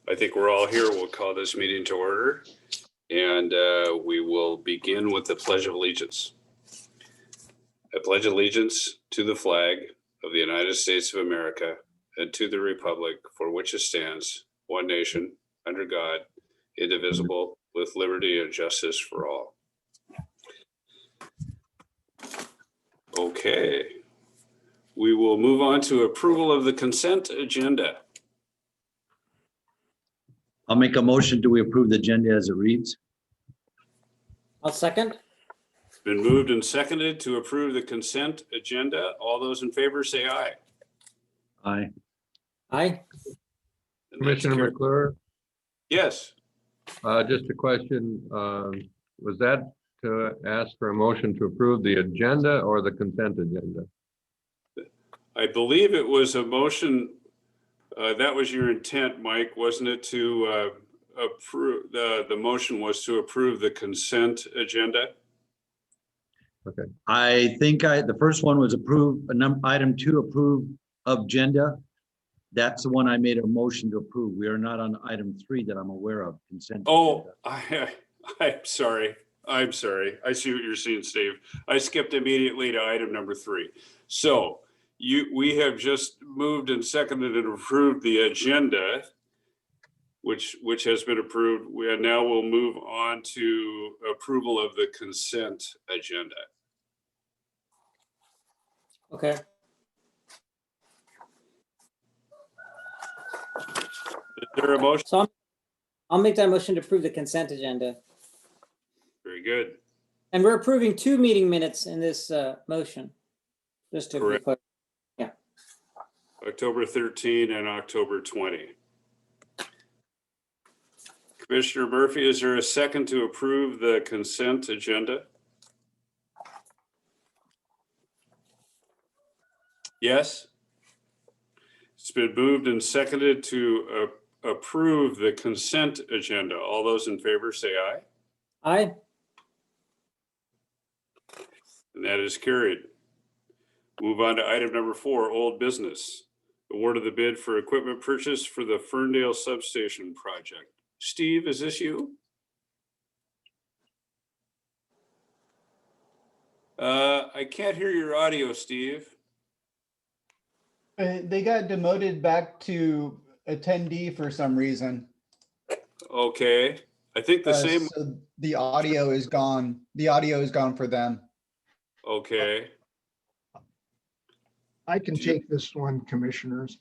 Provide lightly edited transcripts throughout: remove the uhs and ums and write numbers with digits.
I think we're all here. We'll call this meeting to order, and we will begin with the Pledge of Allegiance. I pledge allegiance to the flag of the United States of America and to the republic for which it stands, one nation, under God, indivisible, with liberty and justice for all. Okay. We will move on to approval of the consent agenda. I'll make a motion to approve the agenda as it reads. I'll second. It's been moved and seconded to approve the consent agenda. All those in favor say aye. Aye. Aye. And that's Commissioner carried. McClure, Yes, just a question. Was that to ask for a motion to approve the agenda or the consent agenda? I believe it was a motion. That was your intent, Mike, wasn't it, to approve, the motion was to approve the consent agenda? Okay, I think the first one was approve, item 2, approve of agenda. That's the one I made a motion to approve. We are not on item 3 that I'm aware of, consent. Oh, agenda. I'm sorry. I see what you're saying, Steve. I skipped immediately to item number 3. So we have just moved and seconded and approved the agenda, which has been approved. Now we'll move on to approval of the consent agenda. Okay. Is there a motion? So I'll make that motion to approve the consent agenda. Very good. And we're approving 2 meeting minutes in this motion. Just to be Correct. clear. October 13 and October 20. Commissioner Murphy, is there a second to approve the consent agenda? Yes. It's been moved and seconded to approve the consent agenda. All those in favor say aye. Aye. And that is carried. Move on to item number 4, old business. Award of the bid for equipment purchase for the Ferndale substation project. Steve, is this you? I can't hear your audio, Steve. They got demoted back to attendee for some reason. Okay. I think the same. So the audio is gone. The audio is gone for them. Okay. I can take this one, commissioners.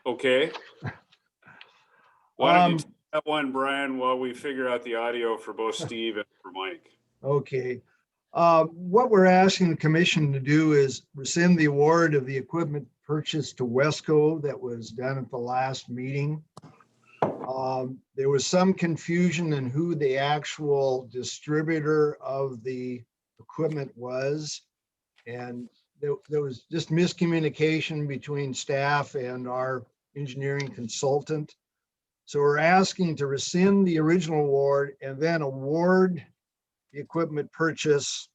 Okay. Why don't you take that one, Brian, while we figure out the audio for both Steve and for Mike? Okay. What we're asking the commission to do is rescind the award of the equipment purchase to Wesco that was done at the last meeting. There was some confusion in who the actual distributor of the equipment was. And there was just miscommunication between staff and our engineering consultant. So we're asking to rescind the original award and then award the equipment purchase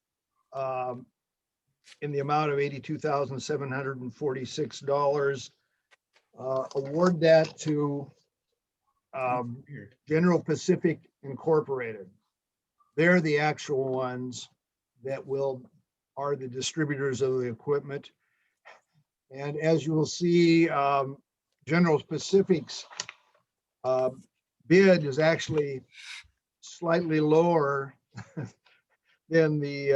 in the amount of $82,746. Award that to General Pacific Incorporated. They're the actual ones that are the distributors of the equipment. And as you will see, General Pacific's bid is actually slightly lower than the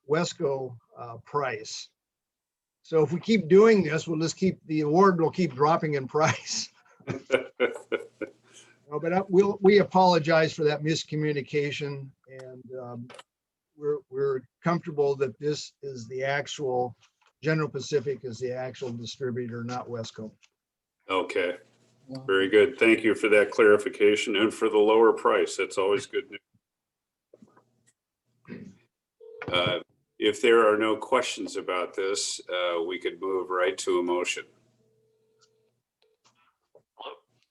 Wesco price. So if we keep doing this, the award will keep dropping in price. But we apologize for that miscommunication, and we're comfortable that this is the actual, General Pacific is the actual distributor, not Wesco. Okay. Very good. Thank you for that clarification and for the lower price. That's always good news. If there are no questions about this, we could move right to a motion.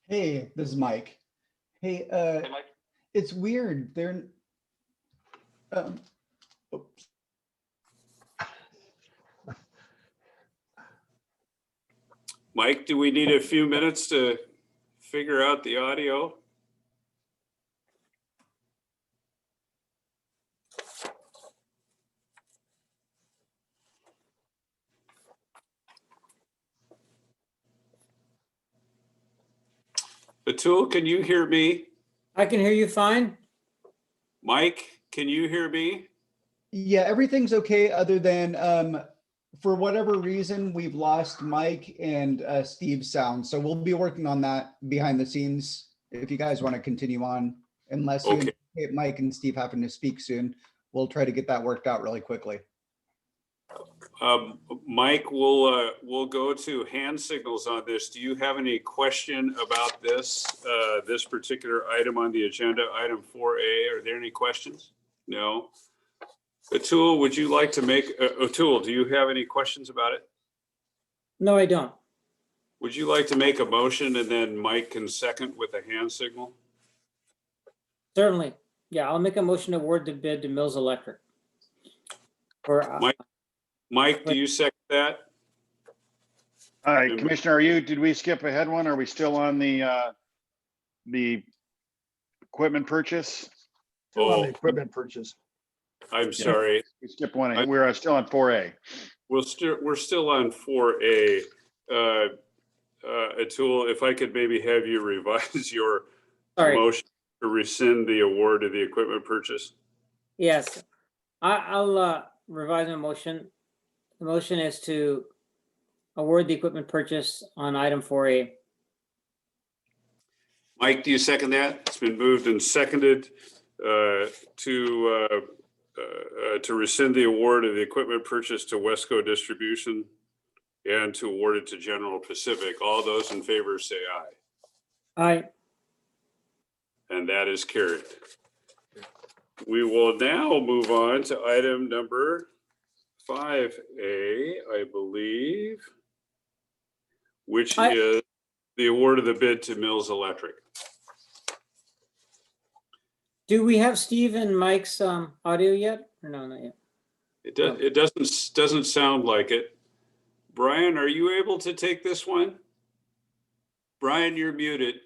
Hey, this is Mike. Hey, Mike. It's weird. They're oops. Mike, do we need a few minutes to figure out the audio? Atul, can you hear me? I can hear you fine. Mike, can you hear me? Yeah, everything's okay other than for whatever reason, we've lost Mike and Steve's sound. So we'll be working on that behind the scenes if you guys want to continue on. Unless you Okay. anticipate Mike and Steve happen to speak soon, we'll try to get that worked out really quickly. Mike, we'll go to hand signals on this. Do you have any question about this, this particular item on the agenda, item 4A? Are there any questions? No. Atul, would you like to make, Atul, do you have any questions about it? No, I don't. Would you like to make a motion and then Mike can second with a hand signal? Certainly. Yeah, I'll make a motion to award the bid to Mills Electric. For, Mike, do you second that? All right, Commissioner, did we skip ahead one? Are we still on the equipment purchase? Still on the Oh. equipment purchase. I'm sorry. We skipped one. We're still on 4A. We're still on 4A. Atul, if I could maybe have you revise your sorry. motion to rescind the award of the equipment purchase. Yes, I'll revise my motion. The motion is to award the equipment purchase on item 4A. Mike, do you second that? It's been moved and seconded to rescind the award of the equipment purchase to Wesco Distribution and to award it to General Pacific. All those in favor say aye. Aye. And that is carried. We will now move on to item number 5A, I believe, which is the award of the bid to Mills Electric. Do we have Steve and Mike's audio yet? Or no, not yet. It doesn't sound like it. Brian, are you able to take this one? Brian, you're muted.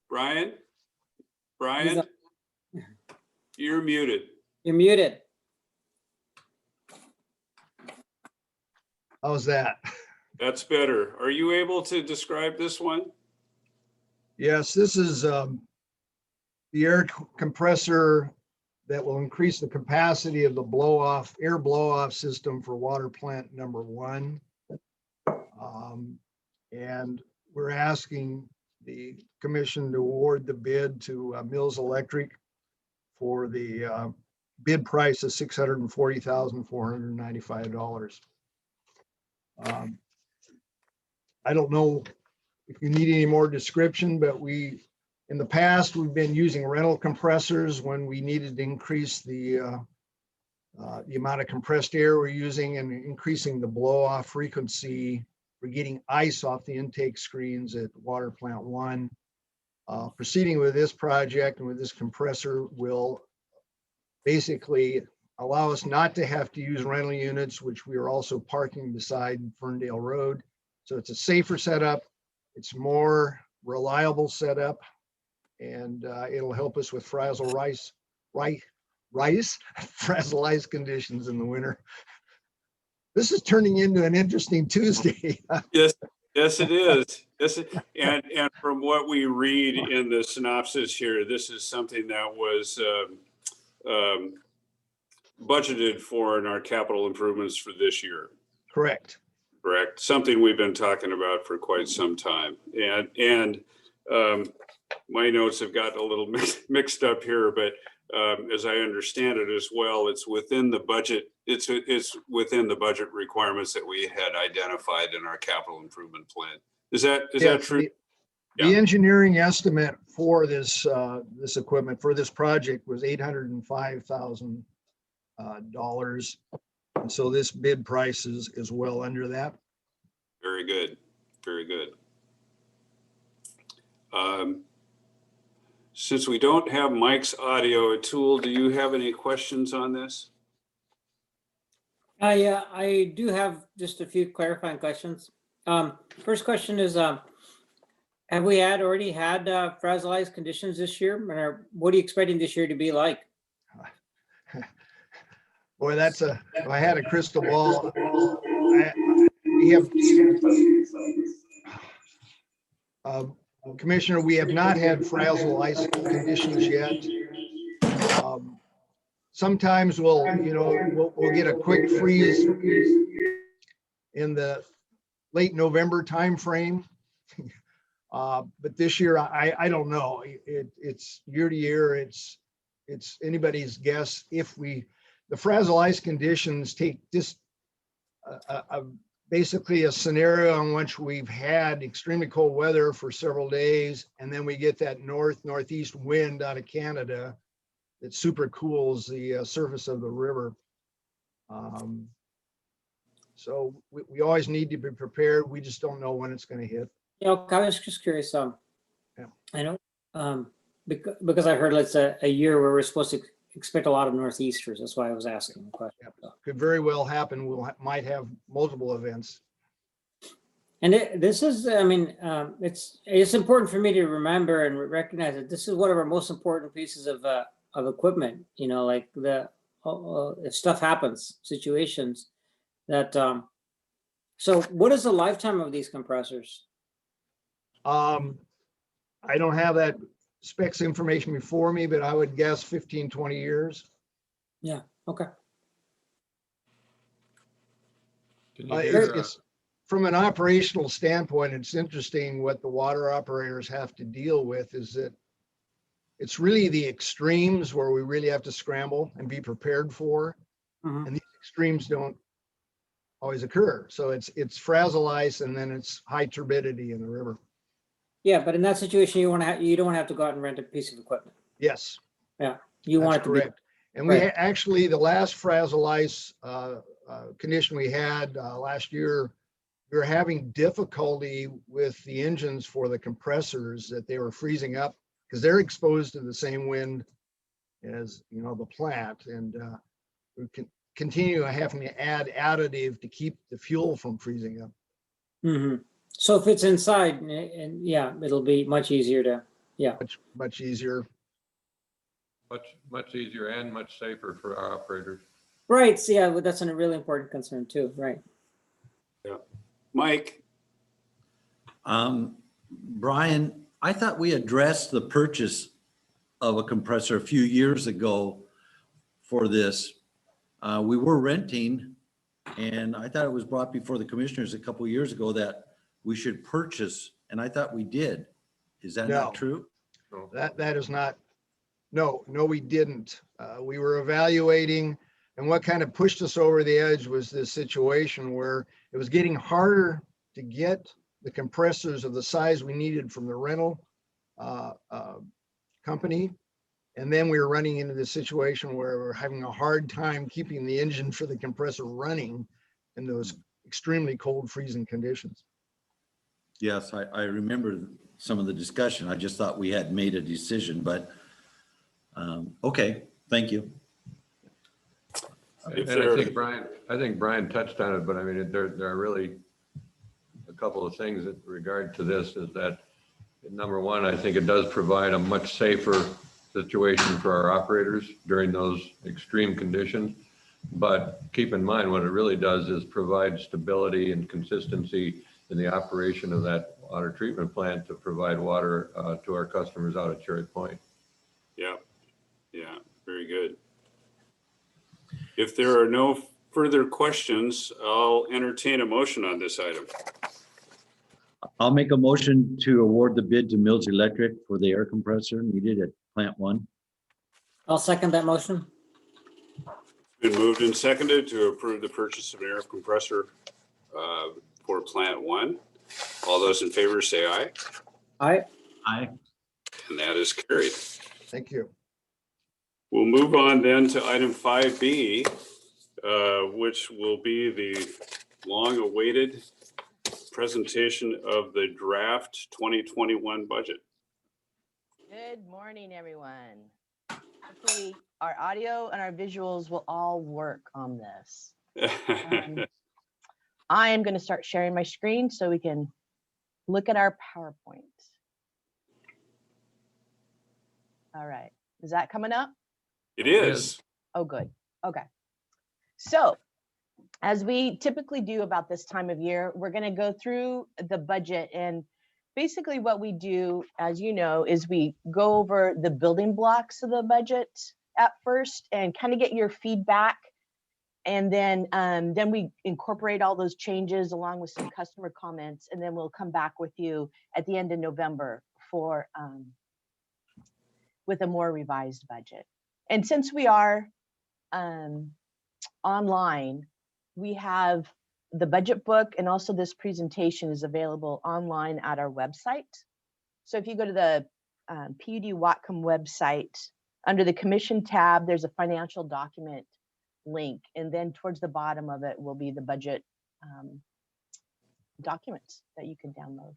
Brian, you're muted. You're muted. How's that? That's better. Are you able to describe this one? Yes, this is the air compressor that will increase the capacity of the air blow-off system for water plant number 1. And we're asking the commission to award the bid to Mills Electric for the bid price of $640,495. I don't know if you need any more description, but in the past, we've been using rental compressors when we needed to increase the amount of compressed air we're using and increasing the blow-off frequency. We're getting ice off the intake screens at water plant 1. Proceeding with this project and with this compressor will basically allow us not to have to use rental units, which we are also parking beside Ferndale Road. So it's a safer setup. It's more reliable setup, and it'll help us with frazzle ice conditions in the winter. This is turning into an interesting Tuesday. Yes, it is. And from what we read in the synopsis here, this is something that was budgeted for in our capital improvements for this year. Correct. Something we've been talking about for quite some time. And my notes have gotten a little mixed up here, but as I understand it as well, it's within the budget. It's within the budget requirements that we had identified in our capital improvement plan. Is that true? The engineering estimate for this equipment for this project was $805,000. And so this bid price is well under that. Very good. Very good. Since we don't have Mike's audio, Atul, do you have any questions on this? I do have just a few clarifying questions. First question is, have we already had frazzlized conditions this year? Or what are you expecting this year to be like? Boy, if I had a crystal ball, we have, Commissioner, we have not had frazzle ice conditions yet. Sometimes we'll get a quick freeze in the late November timeframe. But this year, I don't know. It's year to year. It's anybody's guess. The frazzle ice conditions take just basically a scenario in which we've had extremely cold weather for several days, and then we get that northeast wind out of Canada that super cools the surface of the river. So we always need to be prepared. We just don't know when it's going to hit. Yeah, I was just curious. Yeah. I know because I heard it's a year where we're supposed to expect a lot of northeasters. That's why I was asking the question. Yeah. Could very well happen. Might have multiple events. And this is, I mean, it's important for me to remember and recognize that this is one of our most important pieces of equipment. You know, like if stuff happens, situations that. So, what is the lifetime of these compressors? I don't have that specs information before me, but I would guess 15, 20 years. Yeah. Okay. Can you hear, It's from an operational standpoint, it's interesting what the water operators have to deal with is that it's really the extremes where we really have to scramble and be prepared for. Mhm. And these extremes don't always occur. So it's frazzle ice and then it's high turbidity in the river. Yeah, but in that situation, you don't have to go out and rent a piece of equipment. Yes. Yeah, you want it That's to be correct. And we right. actually, the last frazzle ice condition we had last year, we were having difficulty with the engines for the compressors that they were freezing up because they're exposed to the same wind as, the plant. And we can continue having to add additive to keep the fuel from freezing up. Mm-hmm. So if it's inside, and yeah, it'll be much easier to, yeah. Much easier. much easier and much safer for our operators. Right. So yeah, well, that's a really important concern too. Right. Yeah. Mike, Brian, I thought we addressed the purchase of a compressor a few years ago for this. We were renting, and I thought it was brought before the commissioners a couple of years ago that we should purchase, and I thought we did. Is that No. not true? No. That is not, no, we didn't. We were evaluating, and what kind of pushed us over the edge was this situation where it was getting harder to get the compressors of the size we needed from the rental company. And then we were running into this situation where we're having a hard time keeping the engine for the compressor running in those extremely cold freezing conditions. Yes, I remember some of the discussion. I just thought we had made a decision, but okay, thank you. If And there- I think Brian touched on it, but I mean, there are really a couple of things in regard to this is that, number one, I think it does provide a much safer situation for our operators during those extreme conditions. But keep in mind, what it really does is provide stability and consistency in the operation of that water treatment plant to provide water to our customers out at Cherry Point. yeah, very good. If there are no further questions, I'll entertain a motion on this item. I'll make a motion to award the bid to Mills Electric for the air compressor needed at Plant 1. I'll second that motion. Been moved and seconded to approve the purchase of an air compressor for Plant 1. All those in favor say aye, Aye. Aye. and that is carried. Thank you. We'll move on then to item 5B, which will be the long-awaited presentation of the draft 2021 budget. Good morning, everyone. Hopefully our audio and our visuals will all work on this. I am going to start sharing my screen so we can look at our PowerPoint. All right. Is that coming up? It is. Oh, good. Okay. So as we typically do about this time of year, we're going to go through the budget. And basically what we do, as you know, is we go over the building blocks of the budget at first and kind of get your feedback. And then we incorporate all those changes along with some customer comments. And then we'll come back with you at the end of November for with a more revised budget. And since we are online, we have the budget book, and also this presentation is available online at our website. So if you go to the PUD Whatcom website, under the commission tab, there's a financial document link, and then towards the bottom of it will be the budget documents that you can download.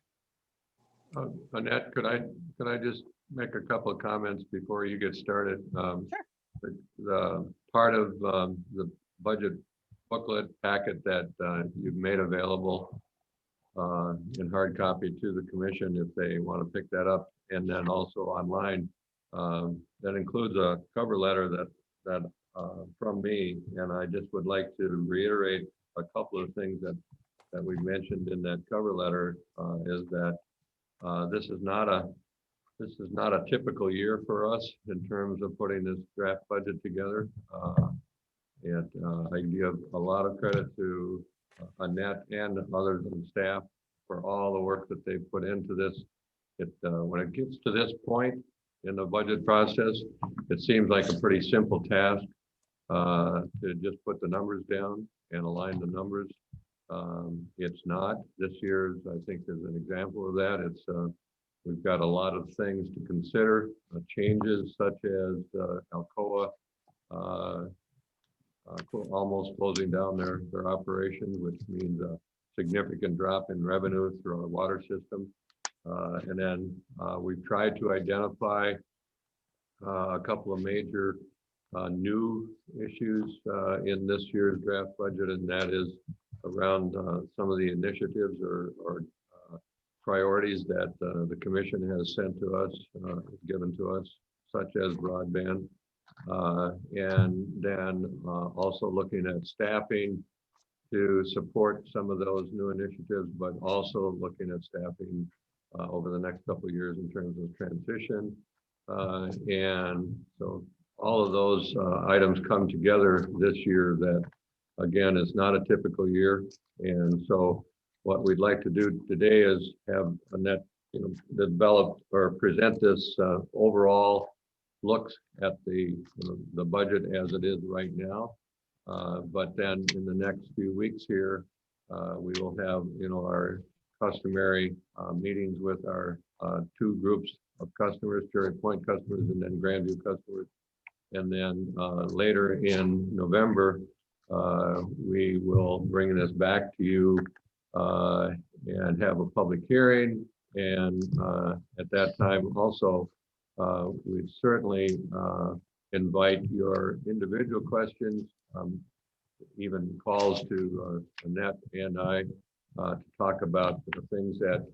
Annette, could I just make a couple of comments before you get started? Sure. The part of the budget booklet packet that you've made available in hard copy to the commission if they want to pick that up, and then also online, that includes a cover letter that from me, and I just would like to reiterate a couple of things that we mentioned in that cover letter, is that this is not a typical year for us in terms of putting this draft budget together. And I give a lot of credit to Annette and others on staff for all the work that they've put into this. When it gets to this point in the budget process, it seems like a pretty simple task to just put the numbers down and align the numbers. It's not. This year's, I think, is an example of that. It's we've got a lot of things to consider, changes such as Alcoa almost closing down their operation, which means a significant drop in revenue through our water system. And then we've tried to identify a couple of major new issues in this year's draft budget, and that is around some of the initiatives or priorities that the commission has sent to us, given to us, such as broadband. And then also looking at staffing to support some of those new initiatives, but also looking at staffing over the next couple of years in terms of transition. And so all of those items come together this year that, again, is not a typical year. And so what we'd like to do today is have Annette, develop or present this overall looks at the budget as it is right now. But then in the next few weeks here, we will have, our customary meetings with our two groups of customers, Cherry Point customers and then Grandview customers. And then later in November, we will bring this back to you and have a public hearing. And at that time also, we'd certainly invite your individual questions, even calls to Annette and I to talk about the things that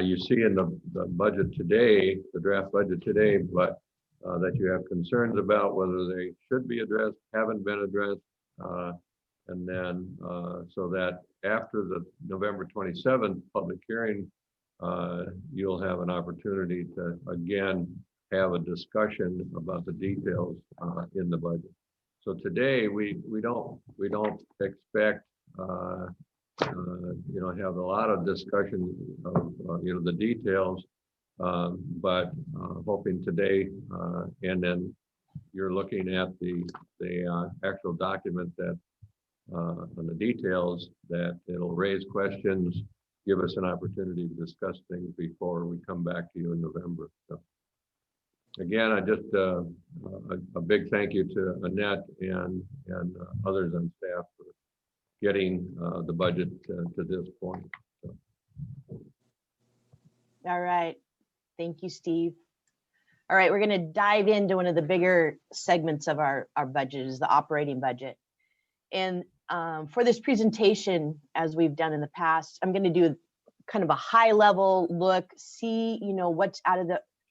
you see in the budget today, the draft budget today, but that you have concerns about, whether they should be addressed, haven't been addressed. And then so that after the November 27th public hearing, you'll have an opportunity to, again, have a discussion about the details in the budget. So today we don't expect have a lot of discussion of the details, but hoping today and then you're looking at the actual document that on the details, that it'll raise questions, give us an opportunity to discuss things before we come back to you in November. So again, I just a big thank you to Annette and others on staff for getting the budget to this point. So. All right. Thank you, Steve. All right, we're going to dive into one of the bigger segments of our budget, is the operating budget. And for this presentation, as we've done in the past, I'm going to do kind of a high level look, see,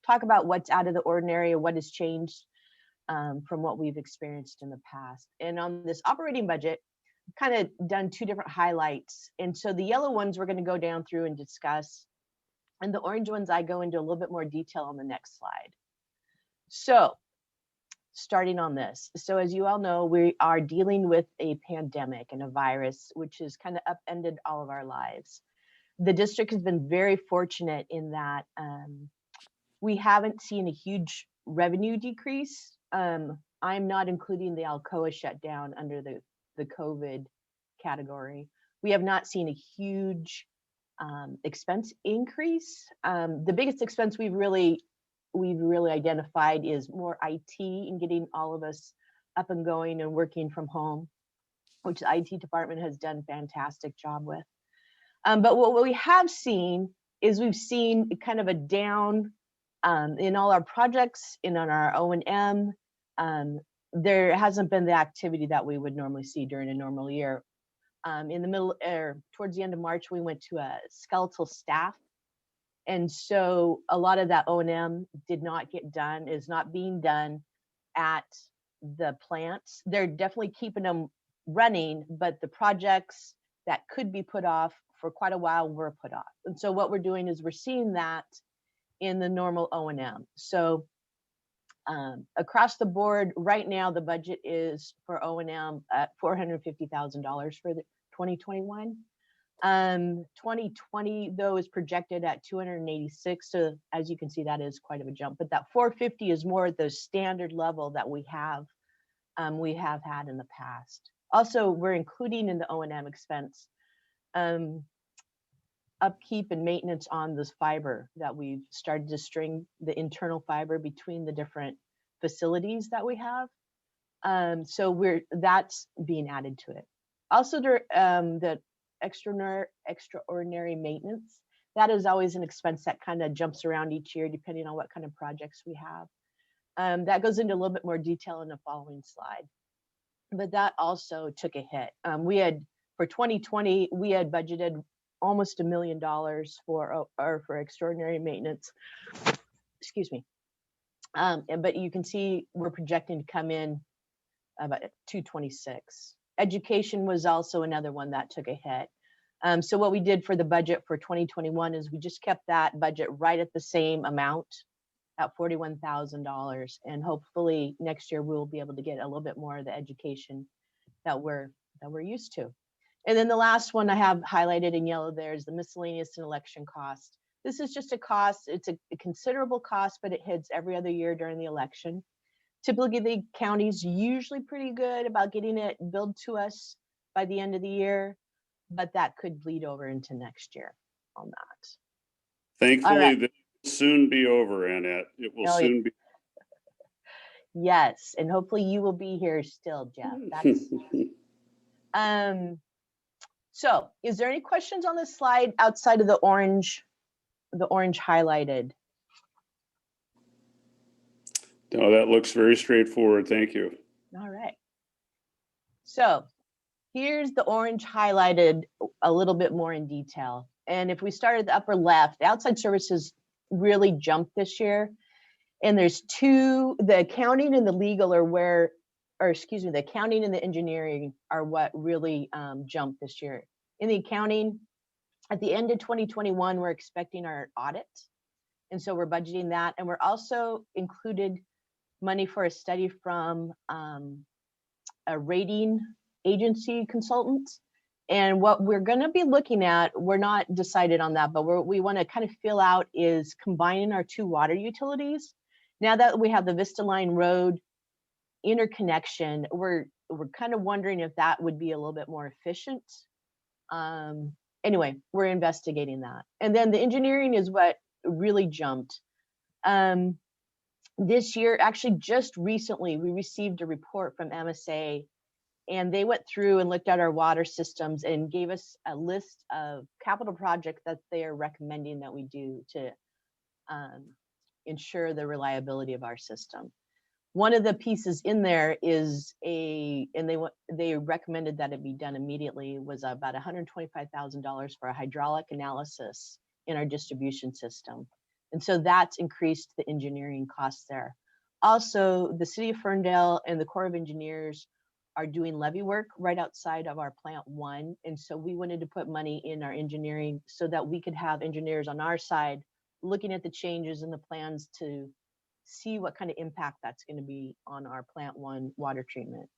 talk about what's out of the ordinary or what has changed from what we've experienced in the past. And on this operating budget, kind of done two different highlights. And so the yellow ones we're going to go down through and discuss. And the orange ones I go into a little bit more detail on the next slide. So starting on this. So as you all know, we are dealing with a pandemic and a virus, which has kind of upended all of our lives. The district has been very fortunate in that we haven't seen a huge revenue decrease. I'm not including the Alcoa shutdown under the COVID category. We have not seen a huge expense increase. The biggest expense we've really identified is more IT and getting all of us up and going and working from home, which the IT department has done a fantastic job with. But what we have seen is we've seen kind of a down in all our projects and on our O&M. There hasn't been the activity that we would normally see during a normal year. In the middle or towards the end of March, we went to a skeletal staff. And so a lot of that O&M did not get done, is not being done at the plants. They're definitely keeping them running, but the projects that could be put off for quite a while were put off. And so what we're doing is we're seeing that in the normal O&M. So across the board, right now, the budget is for O&M at $450,000 for the 2021. 2020 though is projected at 286. So as you can see, that is quite of a jump. But that 450 is more the standard level that we have had in the past. Also, we're including in the O&M expense upkeep and maintenance on this fiber that we've started to string the internal fiber between the different facilities that we have. So that's being added to it. Also, the extraordinary maintenance, that is always an expense that kind of jumps around each year depending on what kind of projects we have. That goes into a little bit more detail in the following slide. But that also took a hit. For 2020, we had budgeted almost $1 million for extraordinary maintenance. Excuse me. But you can see we're projecting to come in about 226. Education was also another one that took a hit. So what we did for the budget for 2021 is we just kept that budget right at the same amount at $41,000. And hopefully next year we'll be able to get a little bit more of the education that we're used to. And then the last one I have highlighted in yellow there is the miscellaneous and election cost. This is just a cost. It's a considerable cost, but it hits every other year during the election. Typically, the county's usually pretty good about getting it billed to us by the end of the year, but that could bleed over into next year on that. Thankfully, right. this will soon be over, Annette. It will soon be. Yes, and hopefully you will be here still, Jeff. That's so is there any questions on this slide outside of the orange highlighted? No, that looks very straightforward. Thank you. All right. So here's the orange highlighted a little bit more in detail. And if we start at the upper left, the outside services really jumped this year. And there's two, the accounting and the legal are the accounting and the engineering are what really jumped this year. In the accounting, at the end of 2021, we're expecting our audit. And so we're budgeting that. And we're also included money for a study from a rating agency consultant. And what we're going to be looking at, we're not decided on that, but we want to kind of fill out is combining our two water utilities. Now that we have the Vista Line Road interconnection, we're kind of wondering if that would be a little bit more efficient. Anyway, we're investigating that. And then the engineering is what really jumped. This year, actually just recently, we received a report from MSA, and they went through and looked at our water systems and gave us a list of capital projects that they are recommending that we do to ensure the reliability of our system. one of the pieces in there is they recommended that it be done immediately, was about $125,000 for a hydraulic analysis in our distribution system. And so that's increased the engineering costs there. Also, the city of Ferndale and the Corps of Engineers are doing levee work right outside of our plant 1. And so we wanted to put money in our engineering so that we could have engineers on our side looking at the changes in the plans to see what kind of impact that's going to be on our plant 1 water treatment.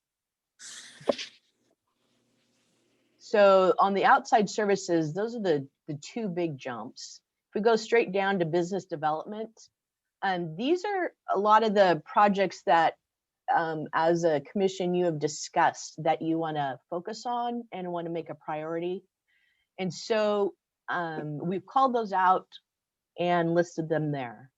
So on the outside services, those are the two big jumps. If we go straight down to business development, these are a lot of the projects that as a commission you have discussed that you want to focus on and want to make a priority. And so we've called those out and listed them there.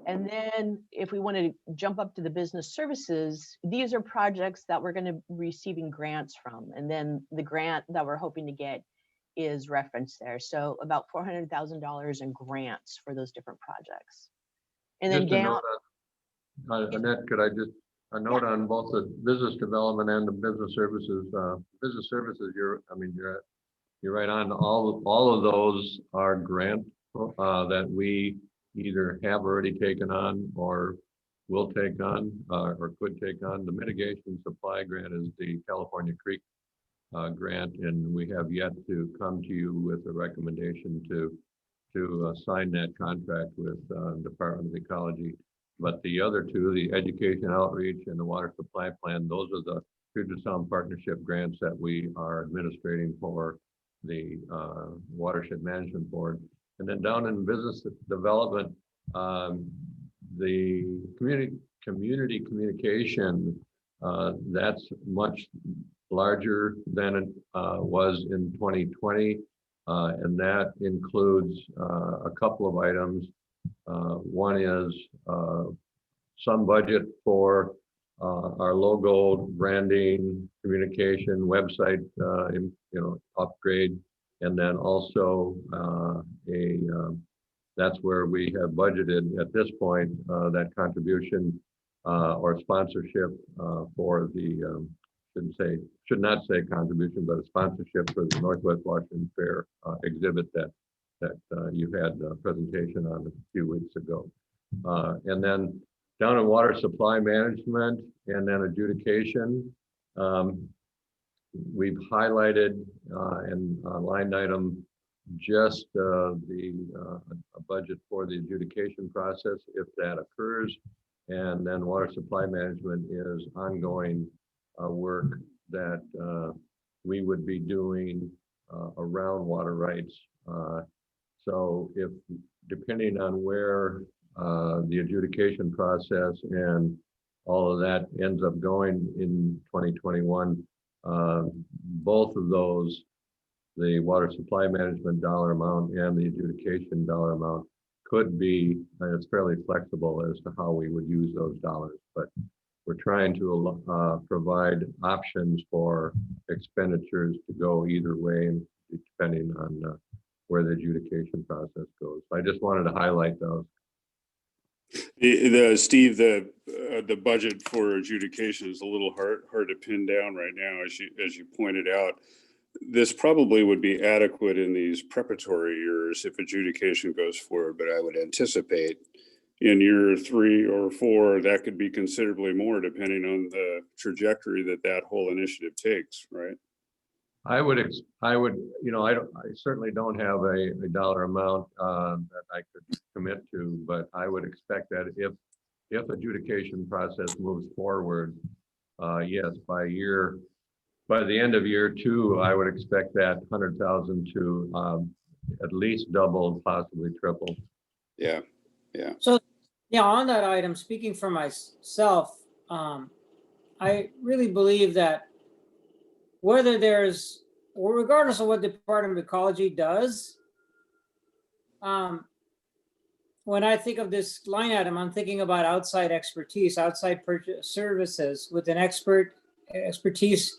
And then if we want to jump up to the business services, these are projects that we're going to be receiving grants from. And then the grant that we're hoping to get is referenced there. So about $400,000 in grants for those different projects. And then Just a down. note on, Annette, could I just, a note on both the business development and the business services. Business services, you're right on. All of those are grant that we either have already taken on or will take on or could take on. The mitigation supply grant is the California Creek grant, and we have yet to come to you with a recommendation to sign that contract with Department of Ecology. But the other two, the education outreach and the water supply plan, those are the Puget Sound Partnership grants that we are administrating for the Watershed Management Board. And then down in business development, the community communication, that's much larger than it was in 2020. And that includes a couple of items. One is some budget for our logo, branding, communication, website, upgrade, and then also that's where we have budgeted at this point that contribution or sponsorship for the should not say contribution, but a sponsorship for the Northwest Washington Fair exhibit that you had a presentation on a few weeks ago. And then down in water supply management and then adjudication, we've highlighted in line item just a budget for the adjudication process if that occurs. And then water supply management is ongoing work that we would be doing around water rights. So if, depending on where the adjudication process and all of that ends up going in 2021, both of those, the water supply management dollar amount and the adjudication dollar amount, could be, and it's fairly flexible as to how we would use those dollars, but we're trying to provide options for expenditures to go either way, depending on where the adjudication process goes. I just wanted to highlight those. Steve, the budget for adjudication is a little hard to pin down right now, as you pointed out. This probably would be adequate in these preparatory years if adjudication goes forward, but I would anticipate in year 3 or 4 that could be considerably more, depending on the trajectory that whole initiative takes, right? I certainly don't have a dollar amount that I could commit to, but I would expect that if adjudication process moves forward, yes, by the end of year 2, I would expect that 100,000 to at least double, possibly triple. Yeah. So, on that item, speaking for myself, I really believe that regardless of what the Department of Ecology does, when I think of this line item, I'm thinking about outside expertise, outside purchase services with an expertise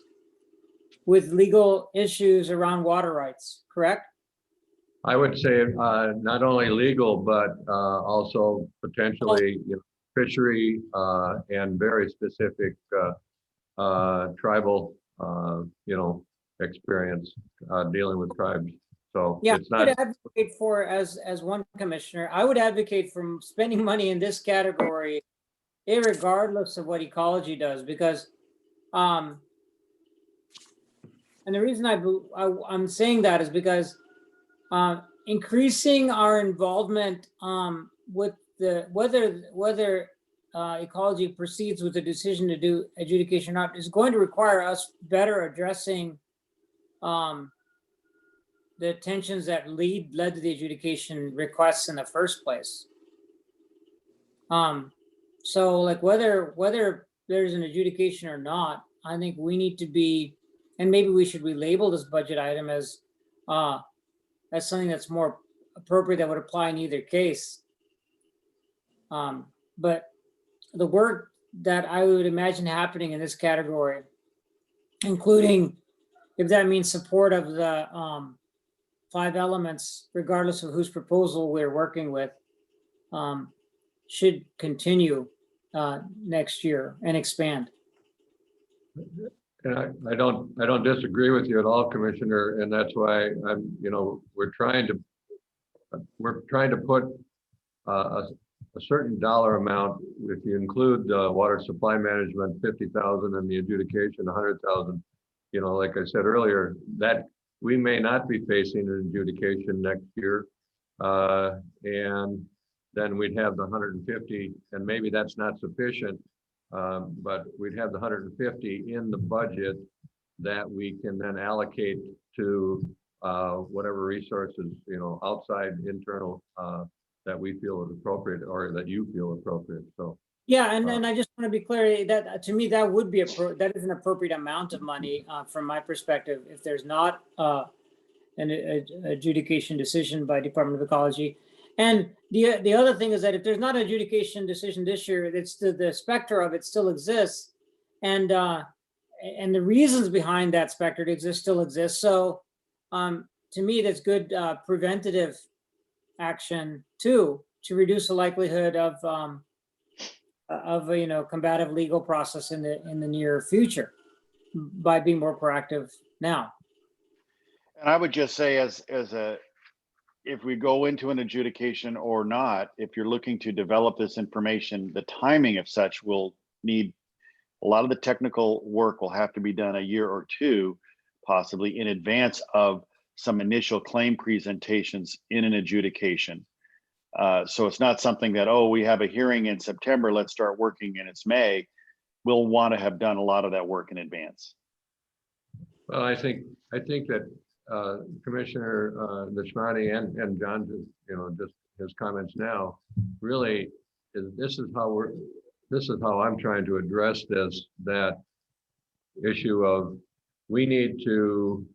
with legal issues around water rights, correct? I would say not only legal, but also potentially fishery and very specific tribal, experience dealing with tribes. So Yeah, it's I would not, advocate for, as one commissioner, I would advocate for spending money in this category, irregardless of what ecology does, because, and the reason I'm saying that is because increasing our involvement with the whether ecology proceeds with the decision to do adjudication or not is going to require us better addressing the tensions that led to the adjudication requests in the first place. So like whether there's an adjudication or not, I think we need to be, and maybe we should relabel this budget item as something that's more appropriate that would apply in either case. But the work that I would imagine happening in this category, including if that means support of the 5 elements, regardless of whose proposal we're working with, should continue next year and expand. and I don't disagree with you at all, Commissioner, and that's why we're trying to put a certain dollar amount. If you include water supply management, 50,000, and the adjudication, 100,000. Like I said earlier, that we may not be facing an adjudication next year, and then we'd have the 150, and maybe that's not sufficient, but we'd have the 150 in the budget that we can then allocate to whatever resources, outside, internal, that we feel is appropriate or that you feel appropriate. So Yeah, and I just want to be clear that to me that would be that is an appropriate amount of money from my perspective. If there's not an adjudication decision by Department of Ecology, and the other thing is that if there's not an adjudication decision this year, it's the specter of it still exists, and the reasons behind that specter to exist still exist. So to me, that's good preventative action too, to reduce the likelihood of a combative legal process in the near future by being more proactive now. And I would just say if we go into an adjudication or not, if you're looking to develop this information, the timing of such will need a lot of the technical work will have to be done a year or two, possibly in advance of some initial claim presentations in an adjudication. So it's not something that, oh, we have a hearing in September, let's start working and it's May. We'll want to have done a lot of that work in advance. well, I think that Commissioner Nishmani and John, just his comments now, really this is how I'm trying to address this, that issue of we need to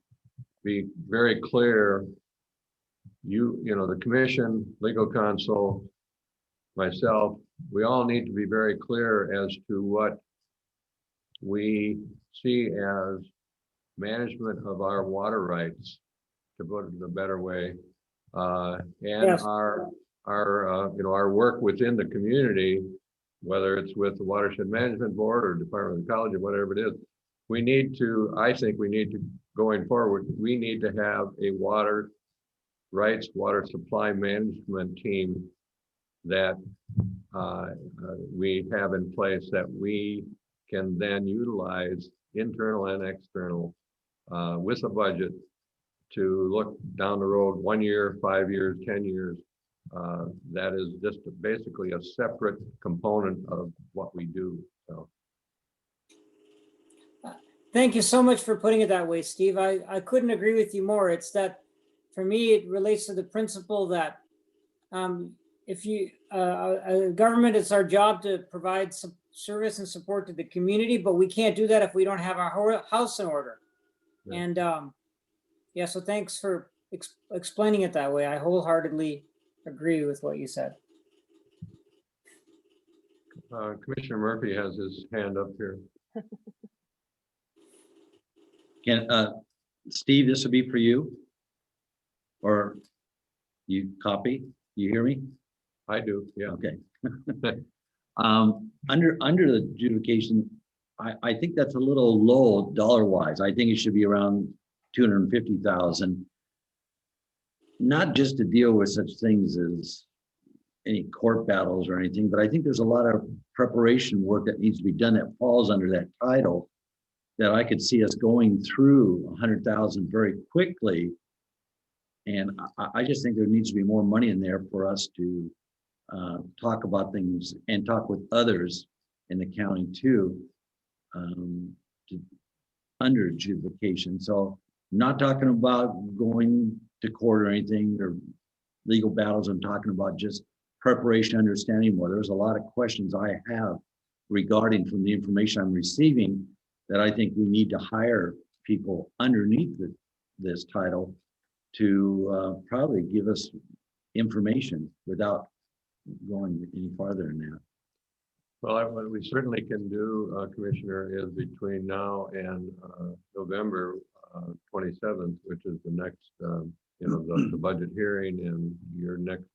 be very clear. The commission, legal counsel, myself, we all need to be very clear as to what we see as management of our water rights, to put it in a better way, and Yes. our work within the community, whether it's with the Watershed Management Board or Department of Ecology, whatever it is. I think we need to, going forward, we need to have a water supply management team that we have in place that we can then utilize, internal and external, with a budget to look down the road 1 year, 5 years, 10 years. That is just basically a separate component of what we do. So. Thank you so much for putting it that way, Steve. I couldn't agree with you more. It's that for me, it relates to the principle that if you, government, it's our job to provide some service and support to the community, but we can't do that if we don't have our house in order. Yeah. And yeah, so thanks for explaining it that way. I wholeheartedly agree with what you said. Commissioner Murphy has his hand up here. Steve, this will be for you, or you copy? You hear me? I do, yeah. Okay. Under the adjudication, I think that's a little low dollar wise. I think it should be around 250,000. Not just to deal with such things as any court battles or anything, but I think there's a lot of preparation work that needs to be done that falls under that title that I could see us going through 100,000 very quickly. And I just think there needs to be more money in there for us to talk about things and talk with others in the county too, under adjudication. So not talking about going to court or anything or legal battles. I'm talking about just preparation, understanding more. There's a lot of questions I have regarding from the information I'm receiving that I think we need to hire people underneath this title to probably give us information without going any farther than that. Well, what we certainly can do, Commissioner, is between now and November 27th, which is the next, the budget hearing and your next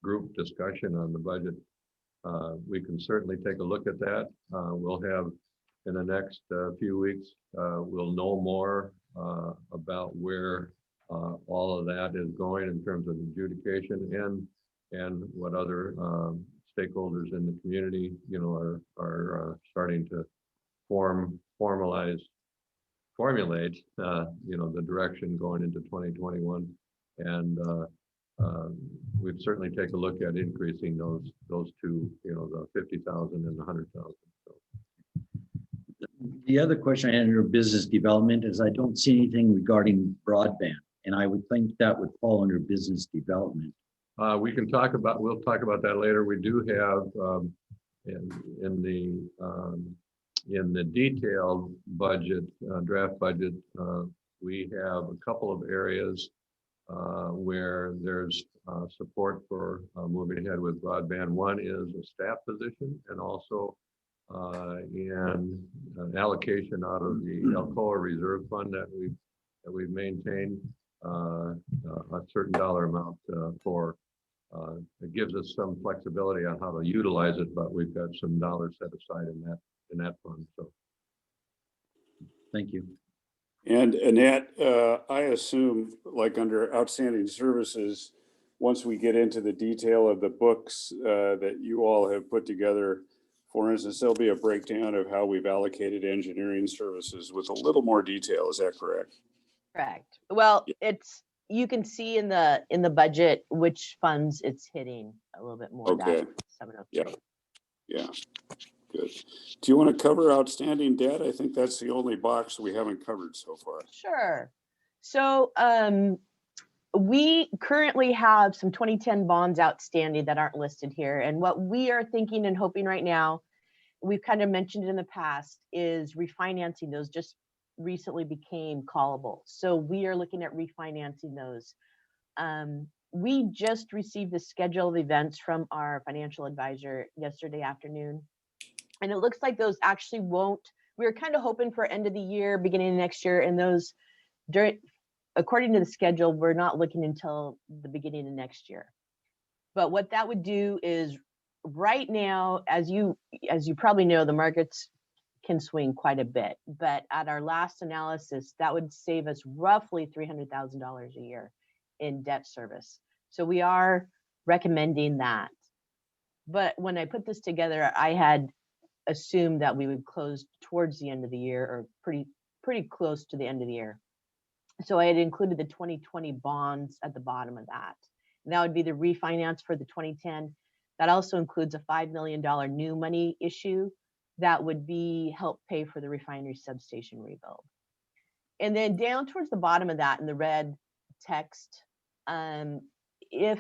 group discussion on the budget. We can certainly take a look at that. We'll have in the next few weeks, we'll know more about where all of that is going in terms of adjudication and what other stakeholders in the community, are starting to formulate, the direction going into 2021. And we'd certainly take a look at increasing those two, the 50,000 and the 100,000. So. The other question I had under business development is I don't see anything regarding broadband, and I would think that would fall under business development. We'll talk about that later. We do have in the detailed budget, draft budget, we have a couple of areas where there's support for moving ahead with broadband. One is a staff position, and also in an allocation out of the Alcoa Reserve Fund that we've maintained a certain dollar amount for. It gives us some flexibility on how to utilize it, but we've got some dollars set aside in that fund. So, thank you. And Annette, I assume, like under outstanding services, once we get into the detail of the books that you all have put together, for instance, there'll be a breakdown of how we've allocated engineering services with a little more detail. Is that correct? Correct. Well, you can see in the budget which funds it's hitting a little bit more. Okay. 703. Yeah. Good. Do you want to cover outstanding debt? I think that's the only box we haven't covered so far. Sure. So we currently have some 2010 bonds outstanding that aren't listed here. And what we are thinking and hoping right now, we've kind of mentioned in the past, is refinancing those. Just recently became callable. So we are looking at refinancing those. We just received the schedule of events from our financial advisor yesterday afternoon. And it looks like those actually won't, we were kind of hoping for end of the year, beginning of next year. And those, according to the schedule, we're not looking until the beginning of next year. But what that would do is right now, as you probably know, the markets can swing quite a bit. But at our last analysis, that would save us roughly $300,000 a year in debt service. So we are recommending that. But when I put this together, I had assumed that we would close towards the end of the year, or pretty close to the end of the year. So I had included the 2020 bonds at the bottom of that. And that would be the refinance for the 2010. That also includes a $5 million new money issue that would be help pay for the refinery substation rebuild. And then down towards the bottom of that in the red text, if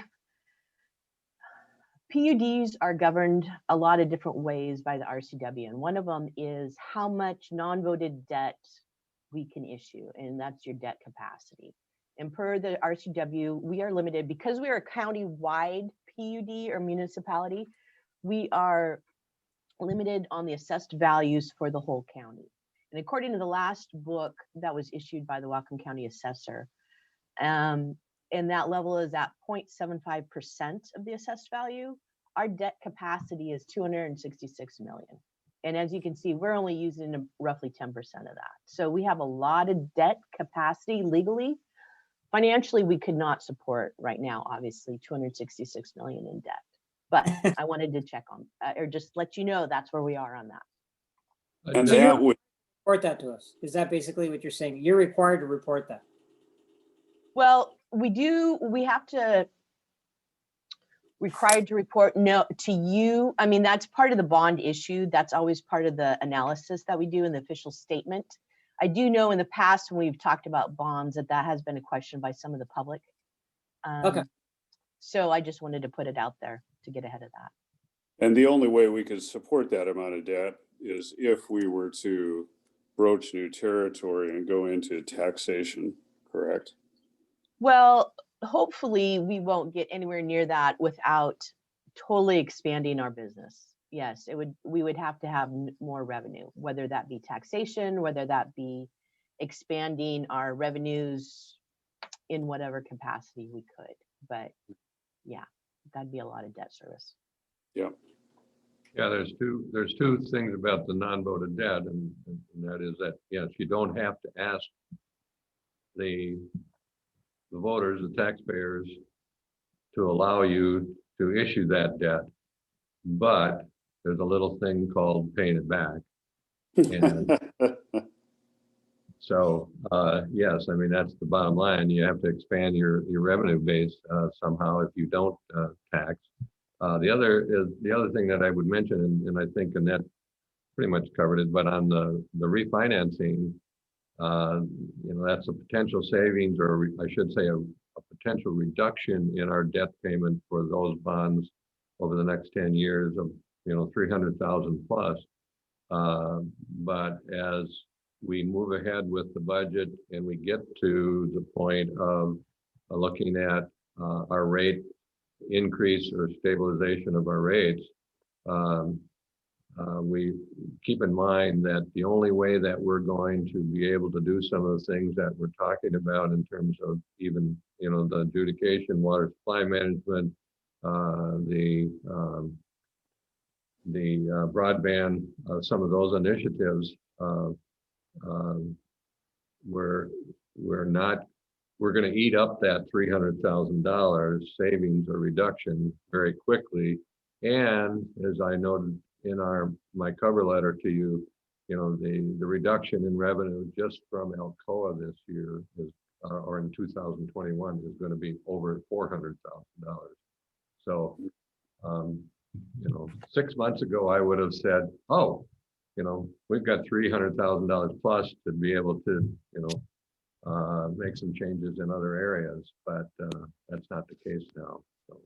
PUDs are governed a lot of different ways by the RCW, and one of them is how much non-voted debt we can issue, and that's your debt capacity. And per the RCW, we are limited because we are a county-wide PUD or municipality. We are limited on the assessed values for the whole county. And according to the last book that was issued by the Whatcom County Assessor, and that level is at 0.75% of the assessed value. our debt capacity is 266 million. And as you can see, we're only using roughly 10% of that. So we have a lot of debt capacity legally. Financially, we could not support right now, obviously, 266 million in debt. But I wanted to check on, or just let you know that's where we are on that. And So you're- that would, Report that to us. Is that basically what you're saying? You're required to report that. Well, we have to required to report no to you. I mean, that's part of the bond issue. That's always part of the analysis that we do in the official statement. I do know in the past when we've talked about bonds that has been a question by some of the public. Okay. So I just wanted to put it out there to get ahead of that. and the only way we could support that amount of debt is if we were to broach new territory and go into taxation, correct? Well, hopefully we won't get anywhere near that without totally expanding our business. Yes, we would have to have more revenue, whether that be taxation, whether that be expanding our revenues in whatever capacity we could. But yeah, that'd be a lot of debt service. Yeah. Yeah, there's two things about the non-voted debt, and that is that, yes, you don't have to ask the voters, the taxpayers, to allow you to issue that debt, but there's a little thing called paying it back. And so, yes, I mean, that's the bottom line. You have to expand your revenue base somehow if you don't tax. The other thing that I would mention, and I think Annette pretty much covered it, but on the refinancing, that's a potential savings, or I should say a potential reduction in our debt payment for those bonds over the next 10 years of 300,000 plus. But as we move ahead with the budget and we get to the point of looking at our rate increase or stabilization of our rates, we keep in mind that the only way that we're going to be able to do some of the things that we're talking about in terms of even, the adjudication, water supply management, the broadband, some of those initiatives, we're going to eat up that $300,000 savings or reduction very quickly. And as I noted in my cover letter to you, the reduction in revenue just from Alcoa this year or in 2021 is going to be over $400,000. So, 6 months ago, I would have said, oh, we've got $300,000 plus to be able to, make some changes in other areas, but that's not the case now. So.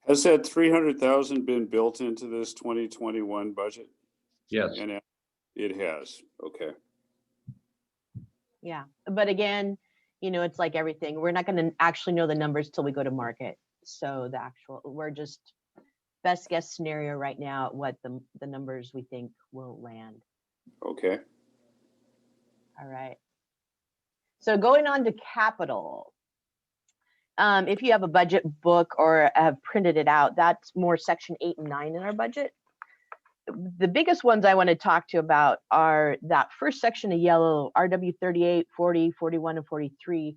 Has that 300,000 been built into this 2021 budget? Yes. And it has. Okay. Yeah, but again, it's like everything. We're not going to actually know the numbers till we go to market. So we're just best guess scenario right now at what the numbers we think will land. Okay. All right. So going on to capital. If you have a budget book or have printed it out, that's more section 8 and 9 in our budget. The biggest ones I want to talk to you about are that first section of yellow, RW 38, 40, 41, and 43.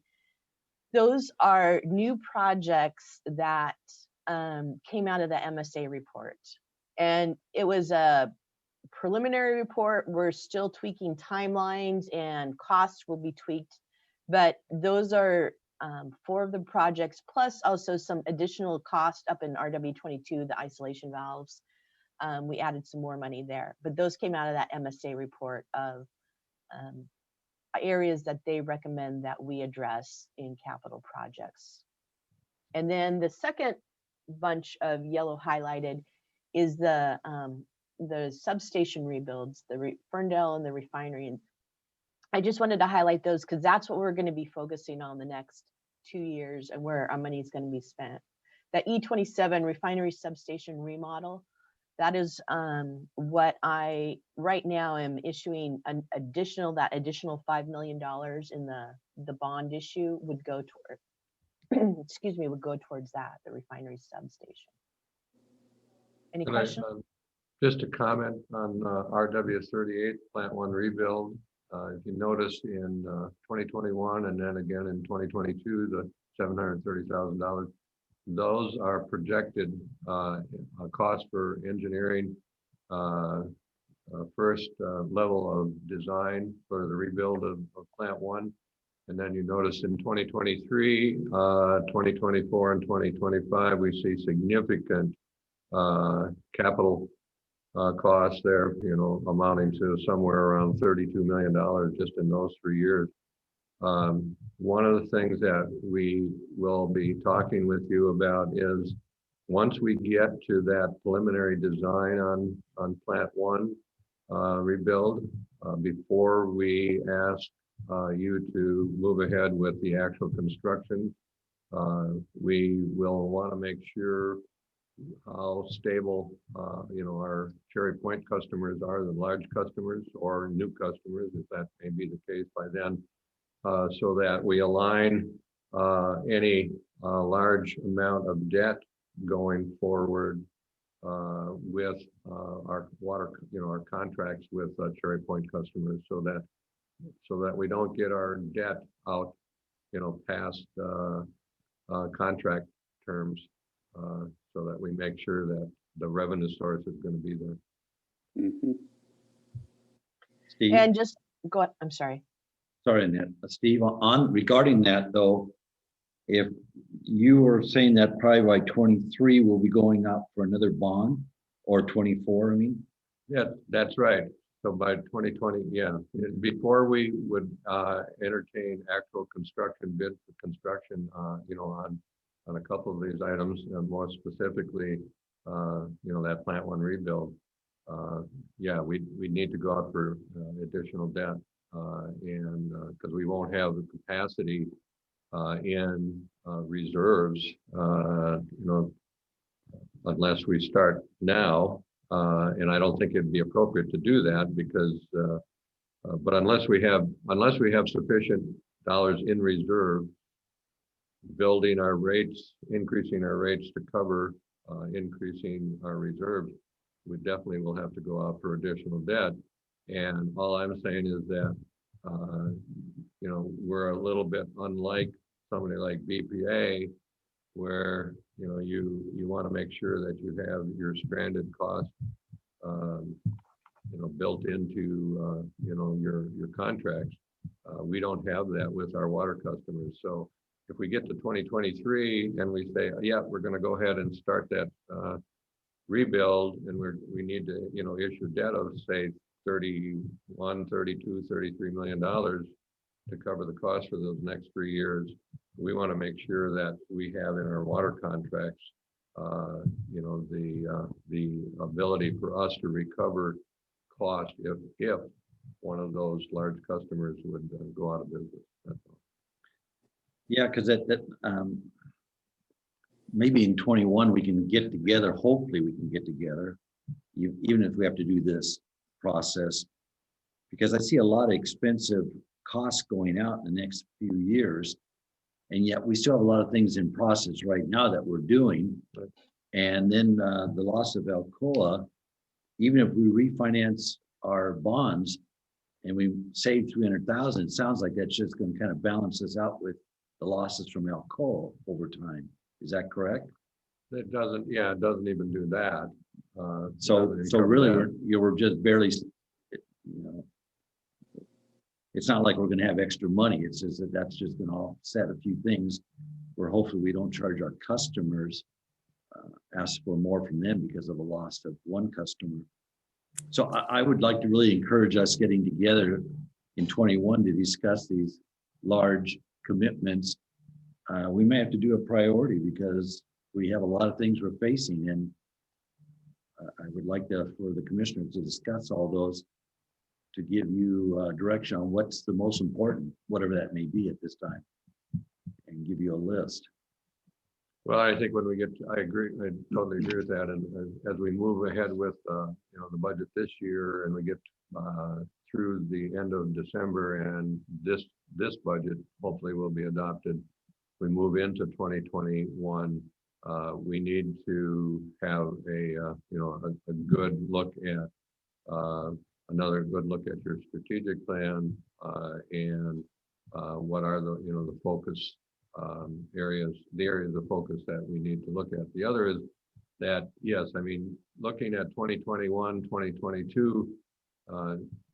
Those are new projects that came out of the MSA report. And it was a preliminary report. We're still tweaking timelines and costs will be tweaked. But those are 4 of the projects, plus also some additional cost up in RW22, the isolation valves. We added some more money there, but those came out of that MSA report of areas that they recommend that we address in capital projects. And then the second bunch of yellow highlighted is the substation rebuilds, the Ferndale and the refinery. And I just wanted to highlight those because that's what we're going to be focusing on the next 2 years and where our money is going to be spent. That E27 refinery substation remodel, that is what I right now am issuing that additional $5 million in the bond issue would go toward, excuse me, would go towards that, the refinery substation. Any Can I, questions? just to comment on RW 38 Plant 1 rebuild. If you notice in 2021 and then again in 2022, the $730,000, those are projected cost for engineering, first level of design for the rebuild of Plant 1. And then you notice in 2023, 2024, and 2025, we see significant capital costs there, you know, amounting to somewhere around $32 million just in those 3 years. One of the things that we will be talking with you about is once we get to that preliminary design on Plant 1 rebuild, before we ask you to move ahead with the actual construction, we will want to make sure how stable, you know, our Cherry Point customers are, the large customers or new customers, if that may be the case by then, so that we align any large amount of debt going forward with our water, you know, our contracts with Cherry Point customers, so that we don't get our debt out, you know, past contract terms, so that we make sure that the revenue source is going to be there. Mhm. Steve, And just go ahead. I'm sorry. sorry, Annette. Steve, on regarding that though, if you were saying that probably by 23 we'll be going out for another bond, or 24, I mean? Yeah, that's right. So by 2020, yeah, before we would entertain actual construction bid for construction, you know, on a couple of these items, more specifically, you know, that Plant 1 rebuild, yeah, we need to go out for additional debt, and because we won't have the capacity in reserves, you know, unless we start now. And I don't think it'd be appropriate to do that because, but unless we have sufficient dollars in reserve, building our rates, increasing our rates to cover increasing our reserves, we definitely will have to go out for additional debt. And all I'm saying is that, you know, we're a little bit unlike somebody like BPA, where, you know, you want to make sure that you have your stranded cost, you know, built into, you know, your contracts. We don't have that with our water customers. So if we get to 2023 and we say, yeah, we're going to go ahead and start that rebuild, and we need to, you know, issue debt of say 31, 32, 33 million dollars to cover the cost for those next 3 years, we want to make sure that we have in our water contracts, you know, the ability for us to recover cost if one of those large customers would go out of business. That's all. Yeah, because maybe in 21 we can get together. Hopefully we can get together, even if we have to do this process, because I see a lot of expensive costs going out in the next few years, and yet we still have a lot of things in process right now that we're doing. And then the loss of Alcoa, even if we refinance our bonds and we save 300,000, it sounds like that's just going to kind of balance us out with the losses from Alcoa over time. Is that correct? It doesn't, yeah, it doesn't even do that. So really, we're just barely, you know, it's not like we're going to have extra money. It's just that that's just going to offset a few things where hopefully we don't charge our customers, ask for more from them because of a loss of one customer. So I would like to really encourage us getting together in 21 to discuss these large commitments. We may have to do a priority because we have a lot of things we're facing, and I would like for the commissioners to discuss all those to give you direction on what's the most important, whatever that may be at this time, and give you a list. Well, I think when we get, I agree, I totally agree with that. And as we move ahead with, you know, the budget this year, and we get through the end of December, and this budget hopefully will be adopted, we move into 2021. We need to have a good look at, another good look at your strategic plan, and what are the focus areas, the areas of focus that we need to look at. The other is that, yes, I mean, looking at 2021, 2022,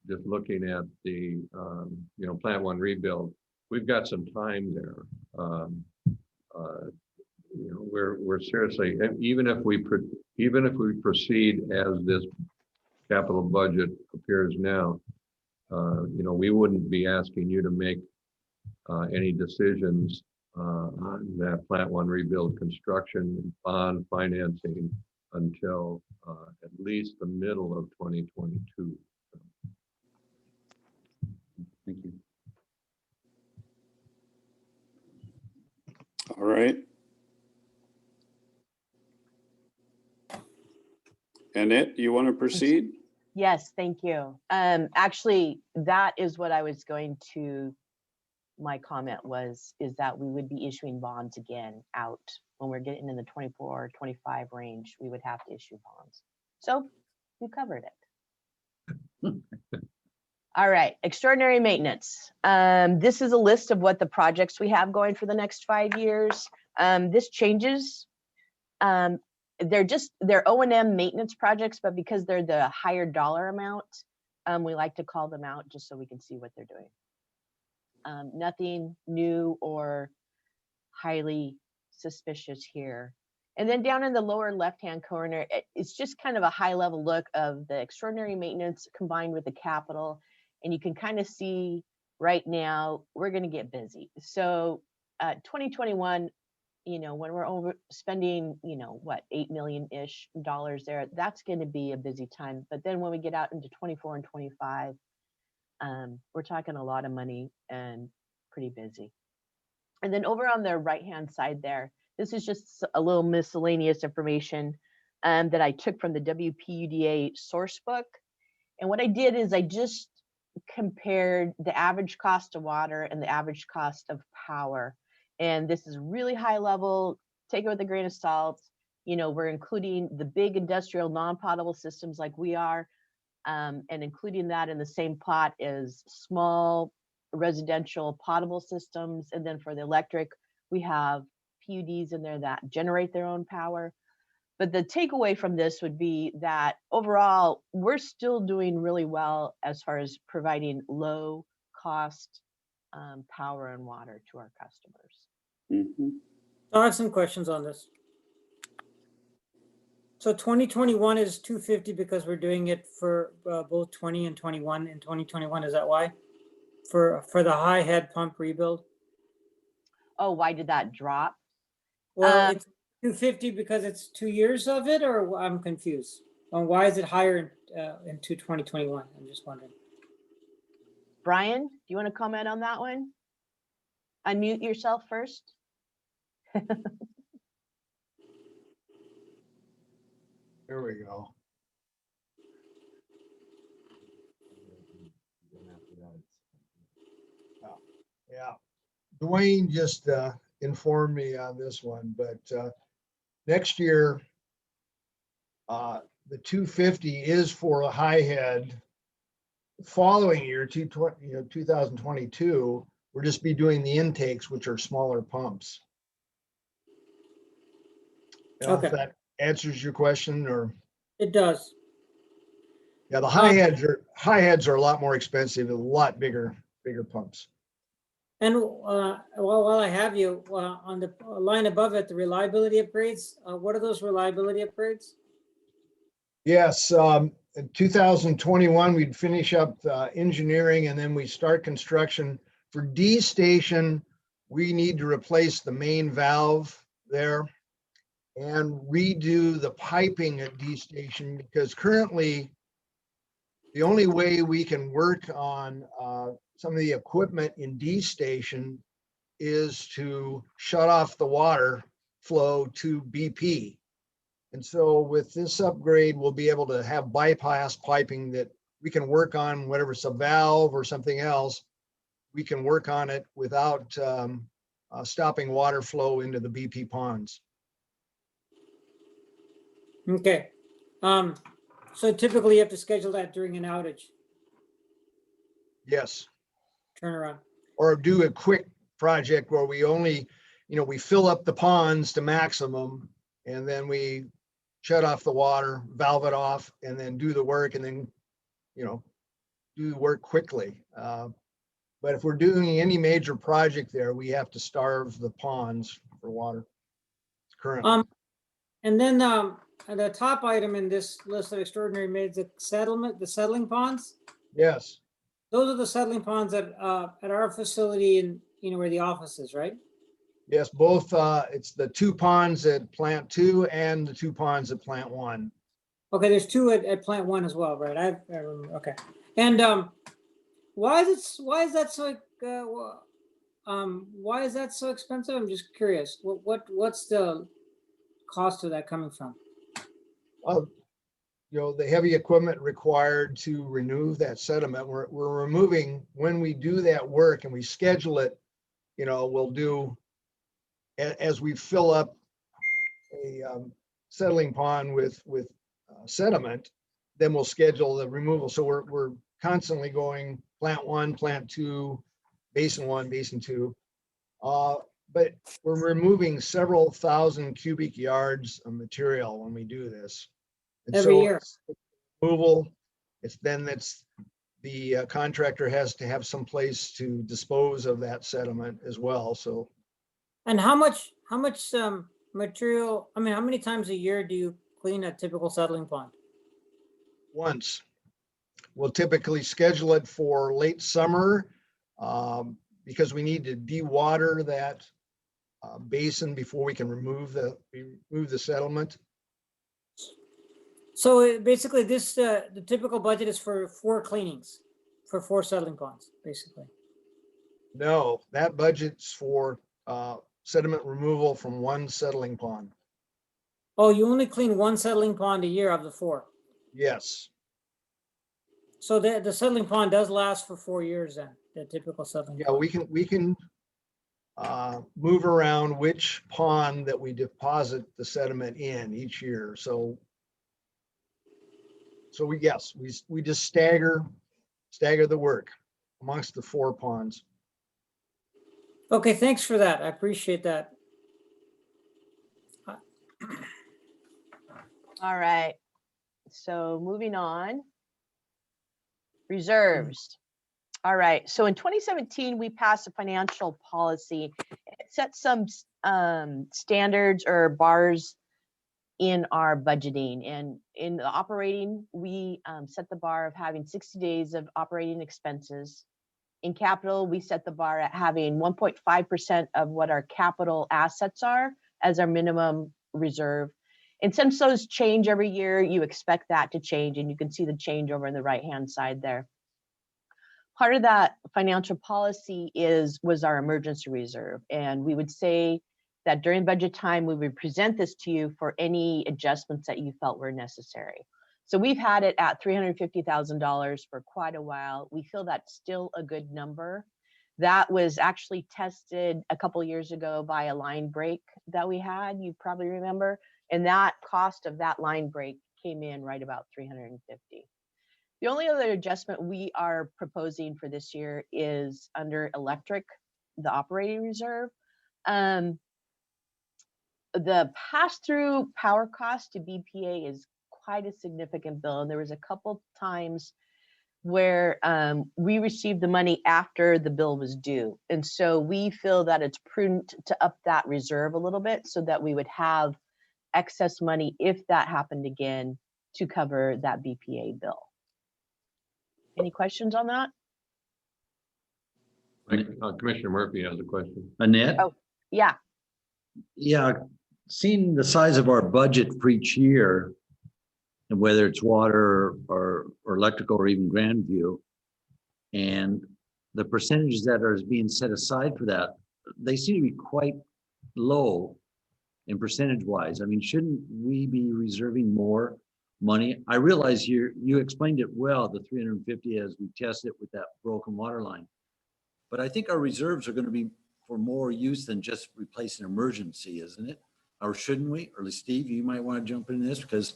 just looking at the, Plant One rebuild, we've got some time there. We're seriously, and even if we proceed as this capital budget appears now, we wouldn't be asking you to make any decisions on that Plant One rebuild construction bond financing until at least the middle of 2022. Thank you. All right. Annette, you want to proceed? Yes, thank you. Actually, that is what I was going to, my comment is that we would be issuing bonds again out when we're getting in the 24, 25 range, we would have to issue bonds. So you covered it. All right, extraordinary maintenance. This is a list of what the projects we have going for the next 5 years. This changes. They're O&M maintenance projects, but because they're the higher dollar amount, we like to call them out just so we can see what they're doing. Nothing new or highly suspicious here. And then down in the lower left-hand corner, it's just kind of a high-level look of the extraordinary maintenance combined with the capital. And you can kind of see right now, we're going to get busy. So 2021, when we're over spending, $8 million-ish there, that's going to be a busy time. But then when we get out into 24 and 25, we're talking a lot of money and pretty busy. And then over on the right-hand side there, this is just a little miscellaneous information that I took from the WPUDA source book. And what I did is I just compared the average cost of water and the average cost of power. And this is really high level, take it with a grain of salt. We're including the big industrial non-potable systems like we are, and including that in the same pot as small residential potable systems. And then for the electric, we have PUDs in there that generate their own power. But the takeaway from this would be that overall, we're still doing really well as far as providing low cost power and water to our customers. Mm-hmm. I have some questions on this. So 2021 is 250 because we're doing it for both 20 and 21 in 2021. Is that why? For the high head pump rebuild? Oh, why did that drop? Well, it's 250 because it's 2 years of it, or I'm confused. Why is it higher into 2021? I'm just wondering. Brian, do you want to comment on that one? Unmute yourself first. There we go. Yeah, Dwayne just informed me on this one, but next year, the 250 is for a high head. Following year, 2022, we'll just be doing the intakes, which are smaller pumps. Okay. If that answers your question, or it does. Yeah, the high heads are a lot more expensive, a lot bigger pumps. And while I have you on the line above it, the reliability upgrades, what are those reliability upgrades? Yes, in 2021, we'd finish up engineering and then we start construction. For D station, we need to replace the main valve there and redo the piping at D station, because currently the only way we can work on some of the equipment in D station is to shut off the water flow to BP. And so with this upgrade, we'll be able to have bypass piping that we can work on, whatever it's a valve or something else, we can work on it without stopping water flow into the BP ponds. Okay. So typically you have to schedule that during an outage, Yes. turnaround. Or do a quick project where we only, we fill up the ponds to maximum and then we shut off the water, valve it off, and then do the work and then, do the work quickly. But if we're doing any major project there, we have to starve the ponds for water currently. And then the top item in this list of extraordinary made the settling ponds. Yes, Those are the settling ponds at our facility and where the office is, right? yes, both, it's the 2 ponds at plant 2 and the 2 ponds at plant 1. Okay, there's 2 at plant 1 as well, right? I remember. Okay. And why is that so why is that so expensive? I'm just curious. What's the cost of that coming from? The heavy equipment required to remove that sediment, we're removing, when we do that work and we schedule it, we'll do, as we fill up a settling pond with sediment, then we'll schedule the removal. So we're constantly going plant 1, plant 2, basin 1, basin 2. But we're removing several thousand cubic yards of material when we do this. And Every so year. it's removal, it's the contractor has to have some place to dispose of that sediment as well. So And how much material, I mean, how many times a year do you clean a typical settling pond? once, we'll typically schedule it for late summer because we need to dewater that basin before we can remove the settlement. So basically this, the typical budget is for 4 cleanings, for 4 settling ponds, basically. No, that budget's for sediment removal from 1 settling pond. Oh, you only clean 1 settling pond a year of the 4. Yes, So the settling pond does last for 4 years then, the typical settling yeah, pond. we can move around which pond that we deposit the sediment in each year. So we just stagger the work amongst the 4 ponds. Okay, thanks for that. I appreciate that. All right. So moving on. Reserves. All right. So in 2017, we passed a financial policy. It set some standards or bars in our budgeting, and in the operating, we set the bar of having 60 days of operating expenses. In capital, we set the bar at having 1.5% of what our capital assets are as our minimum reserve. And since those change every year, you expect that to change, and you can see the change over on the right-hand side there. Part of that financial policy was our emergency reserve, and we would say that during budget time, we would present this to you for any adjustments that you felt were necessary. So we've had it at $350,000 for quite a while. We feel that's still a good number. That was actually tested a couple years ago by a line break that we had, you probably remember. And that cost of that line break came in right about $350,000. The only other adjustment we are proposing for this year is under electric, the operating reserve. The pass-through power cost to BPA is quite a significant bill. And there was a couple times where we received the money after the bill was due. And so we feel that it's prudent to up that reserve a little bit so that we would have excess money if that happened again to cover that BPA bill. Any questions on that? Commissioner Murphy has a question. Annette? Oh, yeah. Yeah, seeing the size of our budget for each year, and whether it's water or electrical or even Grandview, and the percentages that are being set aside for that, they seem to be quite low in percentage wise. I mean, shouldn't we be reserving more money? I realize you explained it well, the 350 as we test it with that broken water line. But I think our reserves are going to be for more use than just replacing emergency, isn't it? or shouldn't we? Or Steve, you might want to jump into this because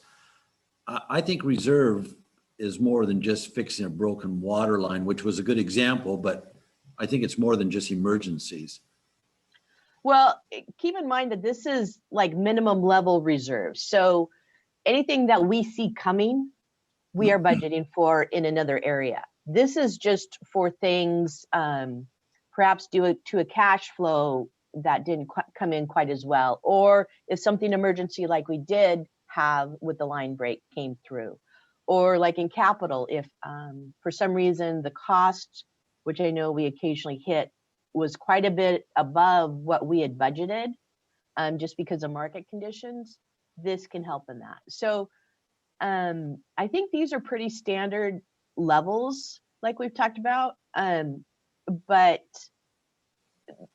I think reserve is more than just fixing a broken water line, which was a good example, but I think it's more than just emergencies. Well, keep in mind that this is like minimum level reserves. So anything that we see coming, we are budgeting for in another area. This is just for things perhaps due to a cash flow that didn't come in quite as well, or if something emergency like we did have with the line break came through, or like in capital, if for some reason the cost, which I know we occasionally hit, was quite a bit above what we had budgeted, just because of market conditions, this can help in that. So I think these are pretty standard levels, like we've talked about, but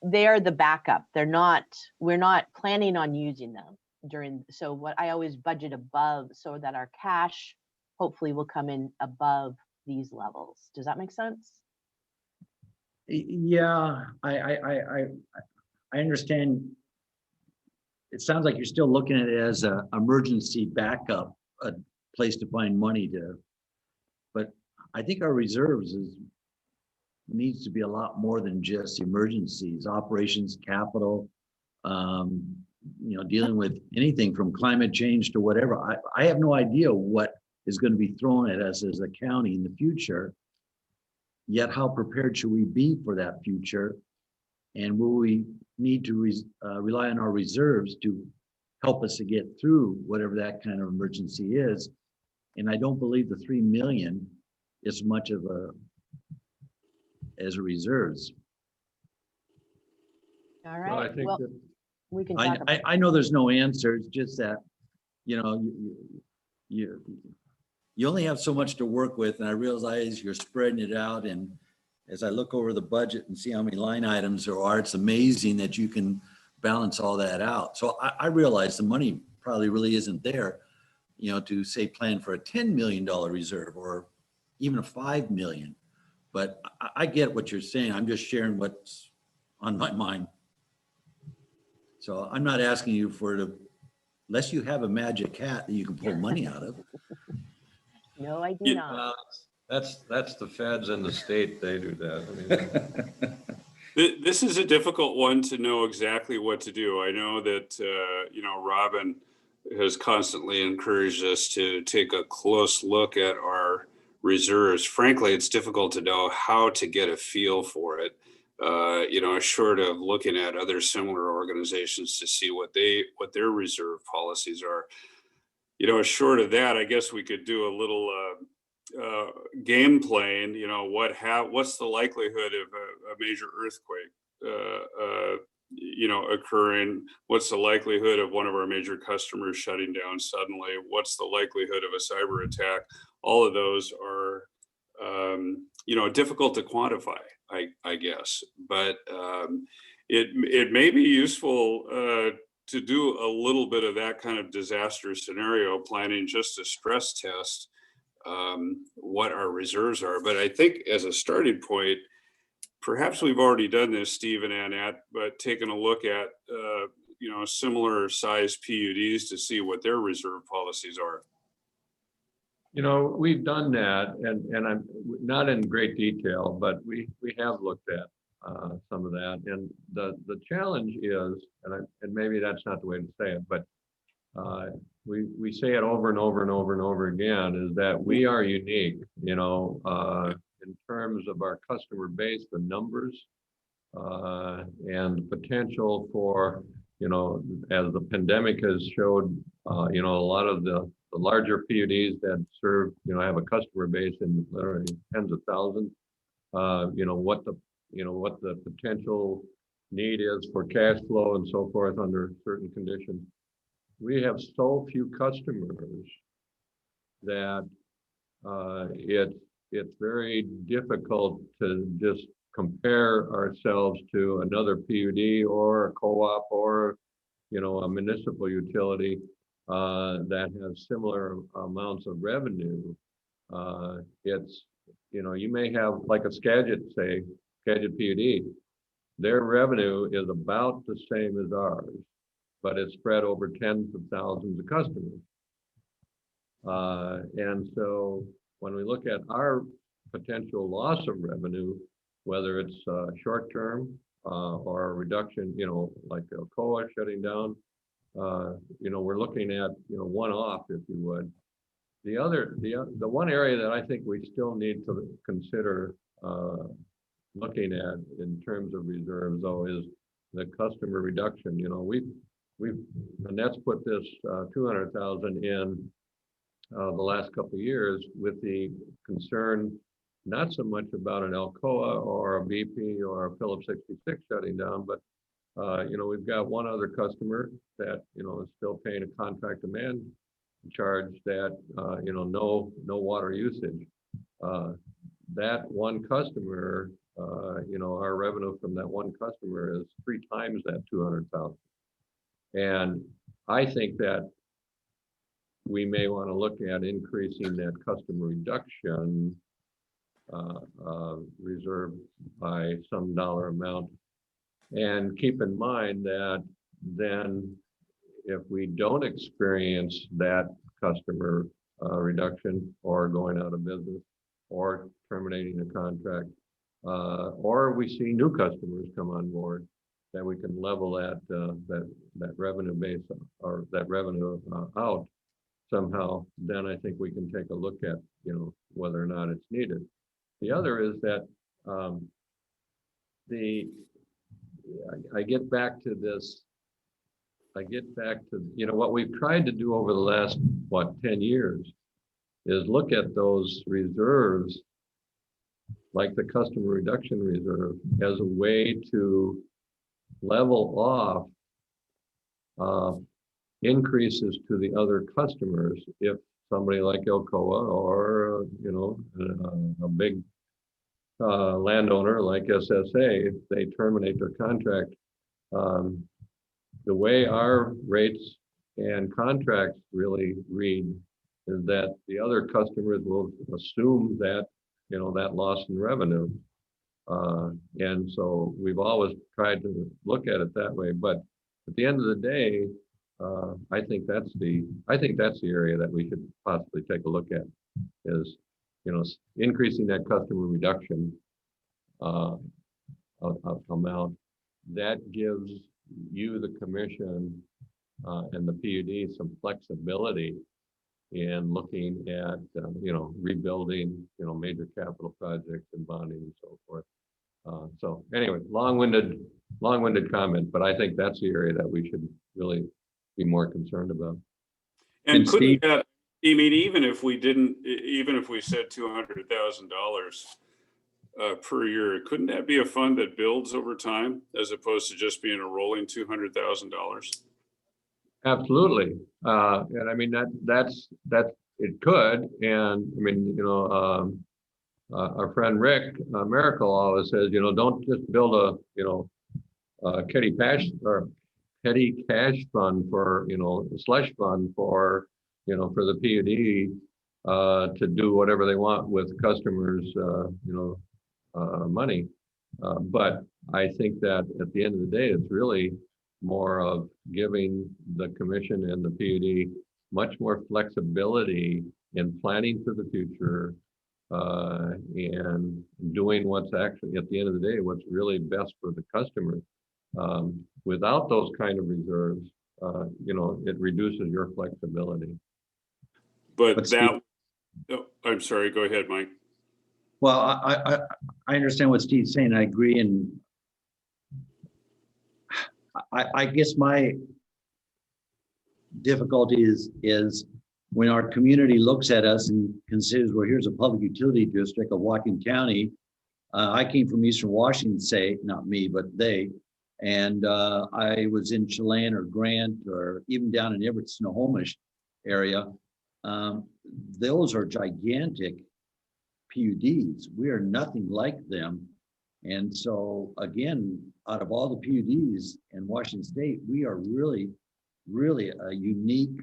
they are the backup. We're not planning on using them during, so what I always budget above so that our cash hopefully will come in above these levels. Does that make sense? Yeah, I understand. It sounds like you're still looking at it as an emergency backup, a place to find money to, but I think our reserves needs to be a lot more than just emergencies, operations, capital, dealing with anything from climate change to whatever. I have no idea what is going to be thrown at us as a county in the future. Yet how prepared should we be for that future? And will we need to rely on our reserves to help us to get through whatever that kind of emergency is? And I don't believe the 3 million is much of as a reserves. All Well, I right, think well, that we can talk about I know there's no answer. It's just that, you only have so much to work with, and I realize you're spreading it out. And as I look over the budget and see how many line items there are, it's amazing that you can balance all that out. So I realize the money probably really isn't there, to say plan for a $10 million reserve or even a 5 million. But I get what you're saying. I'm just sharing what's on my mind. So I'm not asking you unless you have a magic hat that you can pull money out of. No, I do Yeah. not. that's the feds and the state, they do that. I mean, This is a difficult one to know exactly what to do. I know that, Robin has constantly encouraged us to take a close look at our reserves. Frankly, it's difficult to know how to get a feel for it. Short of looking at other similar organizations to see what their reserve policies are. Short of that, I guess we could do a little game playing. What's the likelihood of a major earthquake occurring? What's the likelihood of one of our major customers shutting down suddenly? What's the likelihood of a cyber attack? All of those are difficult to quantify, I guess, but it may be useful to do a little bit of that kind of disaster scenario planning, just to stress test what our reserves are. But I think as a starting point, perhaps we've already done this, Steve and Annette, but taking a look at similar size PUDs to see what their reserve policies are. We've done that, and I'm not in great detail, but we have looked at some of that. And the challenge is, and maybe that's not the way to say it, but we say it over and over and over and over again, is that we are unique, in terms of our customer base, the numbers, and the potential for, as the pandemic has showed, a lot of the larger PUDs that serve, have a customer base in literally tens of thousands, what the potential need is for cash flow and so forth under certain conditions. We have so few customers that it's very difficult to just compare ourselves to another PUD or a co-op or a municipal utility that has similar amounts of revenue. You may have like a Skagit PUD, their revenue is about the same as ours, but it's spread over tens of thousands of customers. And so when we look at our potential loss of revenue, whether it's short-term or a reduction, like Alcoa shutting down, we're looking at, one-off, if you would. The one area that I think we still need to consider looking at in terms of reserves, though, is the customer reduction. Annette's put this 200,000 in the last couple of years with the concern, not so much about an Alcoa or a BP or a Phillips 66 shutting down, but we've got one other customer that is still paying a contract demand charge that no water usage. That one customer, our revenue from that one customer is 3 times that 200,000. And I think that we may want to look at increasing that customer reduction reserve by some dollar amount. And keep in mind that then if we don't experience that customer reduction or going out of business or terminating a contract, or we see new customers come on board, that we can level that revenue base or that revenue out somehow, then I think we can take a look at whether or not it's needed. The other is that I get back to this. I get back to what we've tried to do over the last 10 years is look at those reserves, like the customer reduction reserve, as a way to level off increases to the other customers if somebody like Alcoa or a big landowner like SSA, if they terminate their contract. The way our rates and contracts really read is that the other customers will assume that that loss in revenue, and so we've always tried to look at it that way. But at the end of the day, I think that's the area that we should possibly take a look at, is increasing that customer reduction amount. That gives you, the commission, and the PUD some flexibility in looking at rebuilding major capital projects and bonding and so forth. So anyway, long-winded comment, but I think that's the area that we should really be more concerned about. And couldn't that, even if we said $200,000 per year, couldn't that be a fund that builds over time as opposed to just being a rolling $200,000? Absolutely. And I mean, that's it could. And I mean, our friend Rick Miracle always says, don't just build a petty cash fund for, a slush fund for the PUD to do whatever they want with customers, money. But I think that at the end of the day, it's really more of giving the commission and the PUD much more flexibility in planning for the future, and doing what's actually, at the end of the day, what's really best for the customer. Without those kind of reserves, it reduces your flexibility. But I'm sorry, go ahead, Mike. Well, I understand what Steve's saying. I agree. And I guess my difficulty is when our community looks at us and considers, well, here's a public utility district of Whatcom County. I came from Eastern Washington State, not me, but they. And I was in Chelan or Grant or even down in Everett, Snohomish area. Those are gigantic PUDs. We are nothing like them. And so again, out of all the PUDs in Washington State, we are really, really a unique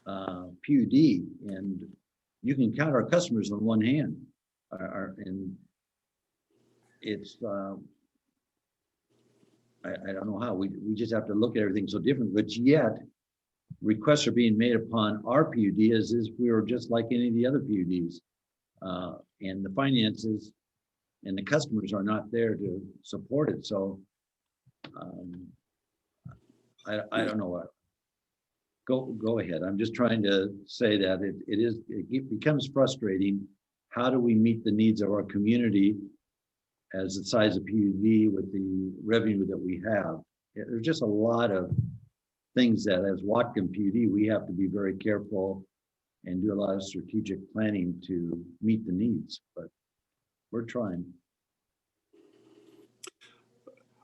PUD. And you can count our customers on one hand. And it's I don't know how, we just have to look at everything so different, but yet requests are being made upon our PUD as if we were just like any of the other PUDs. And the finances and the customers are not there to support it. So I don't know what. Go ahead. I'm just trying to say that it becomes frustrating. How do we meet the needs of our community as the size of PUD with the revenue that we have? There's just a lot of things that as Whatcom PUD, we have to be very careful and do a lot of strategic planning to meet the needs, but we're trying.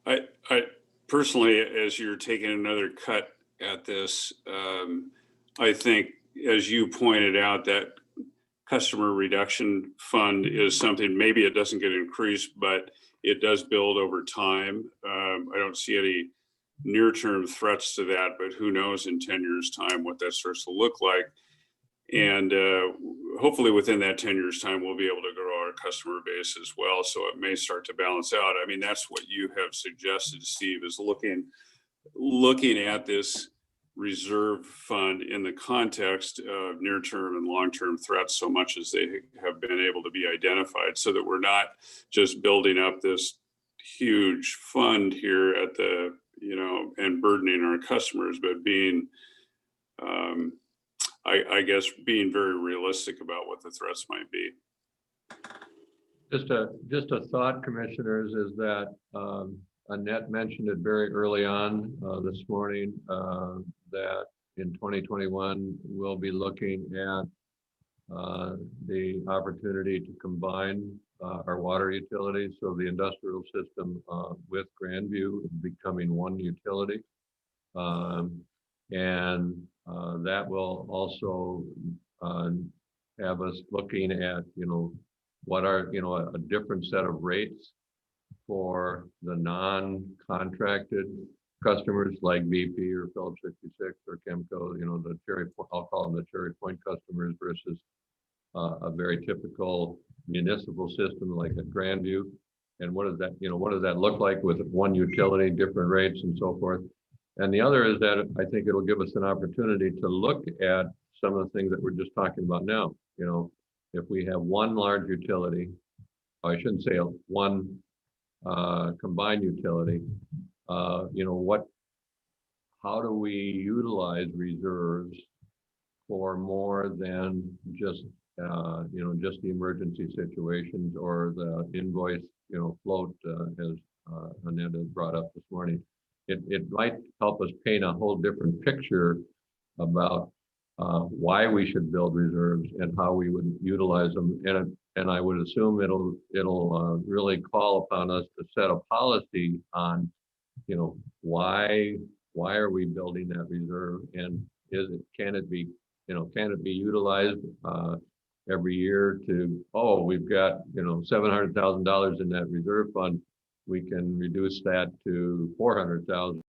I personally, as you're taking another cut at this, I think, as you pointed out, that customer reduction fund is something, maybe it doesn't get increased, but it does build over time. I don't see any near-term threats to that, but who knows in 10 years' time what that starts to look like. And hopefully within that 10 years' time, we'll be able to grow our customer base as well. So it may start to balance out. I mean, that's what you have suggested, Steve, is looking at this reserve fund in the context of near-term and long-term threats so much as they have been able to be identified, so that we're not just building up this huge fund here at the, and burdening our customers, but being, I guess, being very realistic about what the threats might be. Just a thought, commissioners, is that Annette mentioned it very early on this morning, that in 2021, we'll be looking at the opportunity to combine our water utilities. So the industrial system with Grandview becoming one utility. And that will also have us looking at, what are, a different set of rates for the non-contracted customers like BP or Phillips 66 or Chemco, I'll call them the Cherry Point customers versus a very typical municipal system like a Grandview. And what does that look like with one utility, different rates and so forth. And the other is that I think it'll give us an opportunity to look at some of the things that we're just talking about now. If we have one large utility, I shouldn't say one combined utility, how do we utilize reserves for more than just just the emergency situations or the invoice float, as Annette has brought up this morning. It might help us paint a whole different picture about why we should build reserves and how we would utilize them. And I would assume it'll really call upon us to set a policy on, why are we building that reserve, and can it be utilized every year to, we've got $700,000 in that reserve fund, we can reduce that to $400,000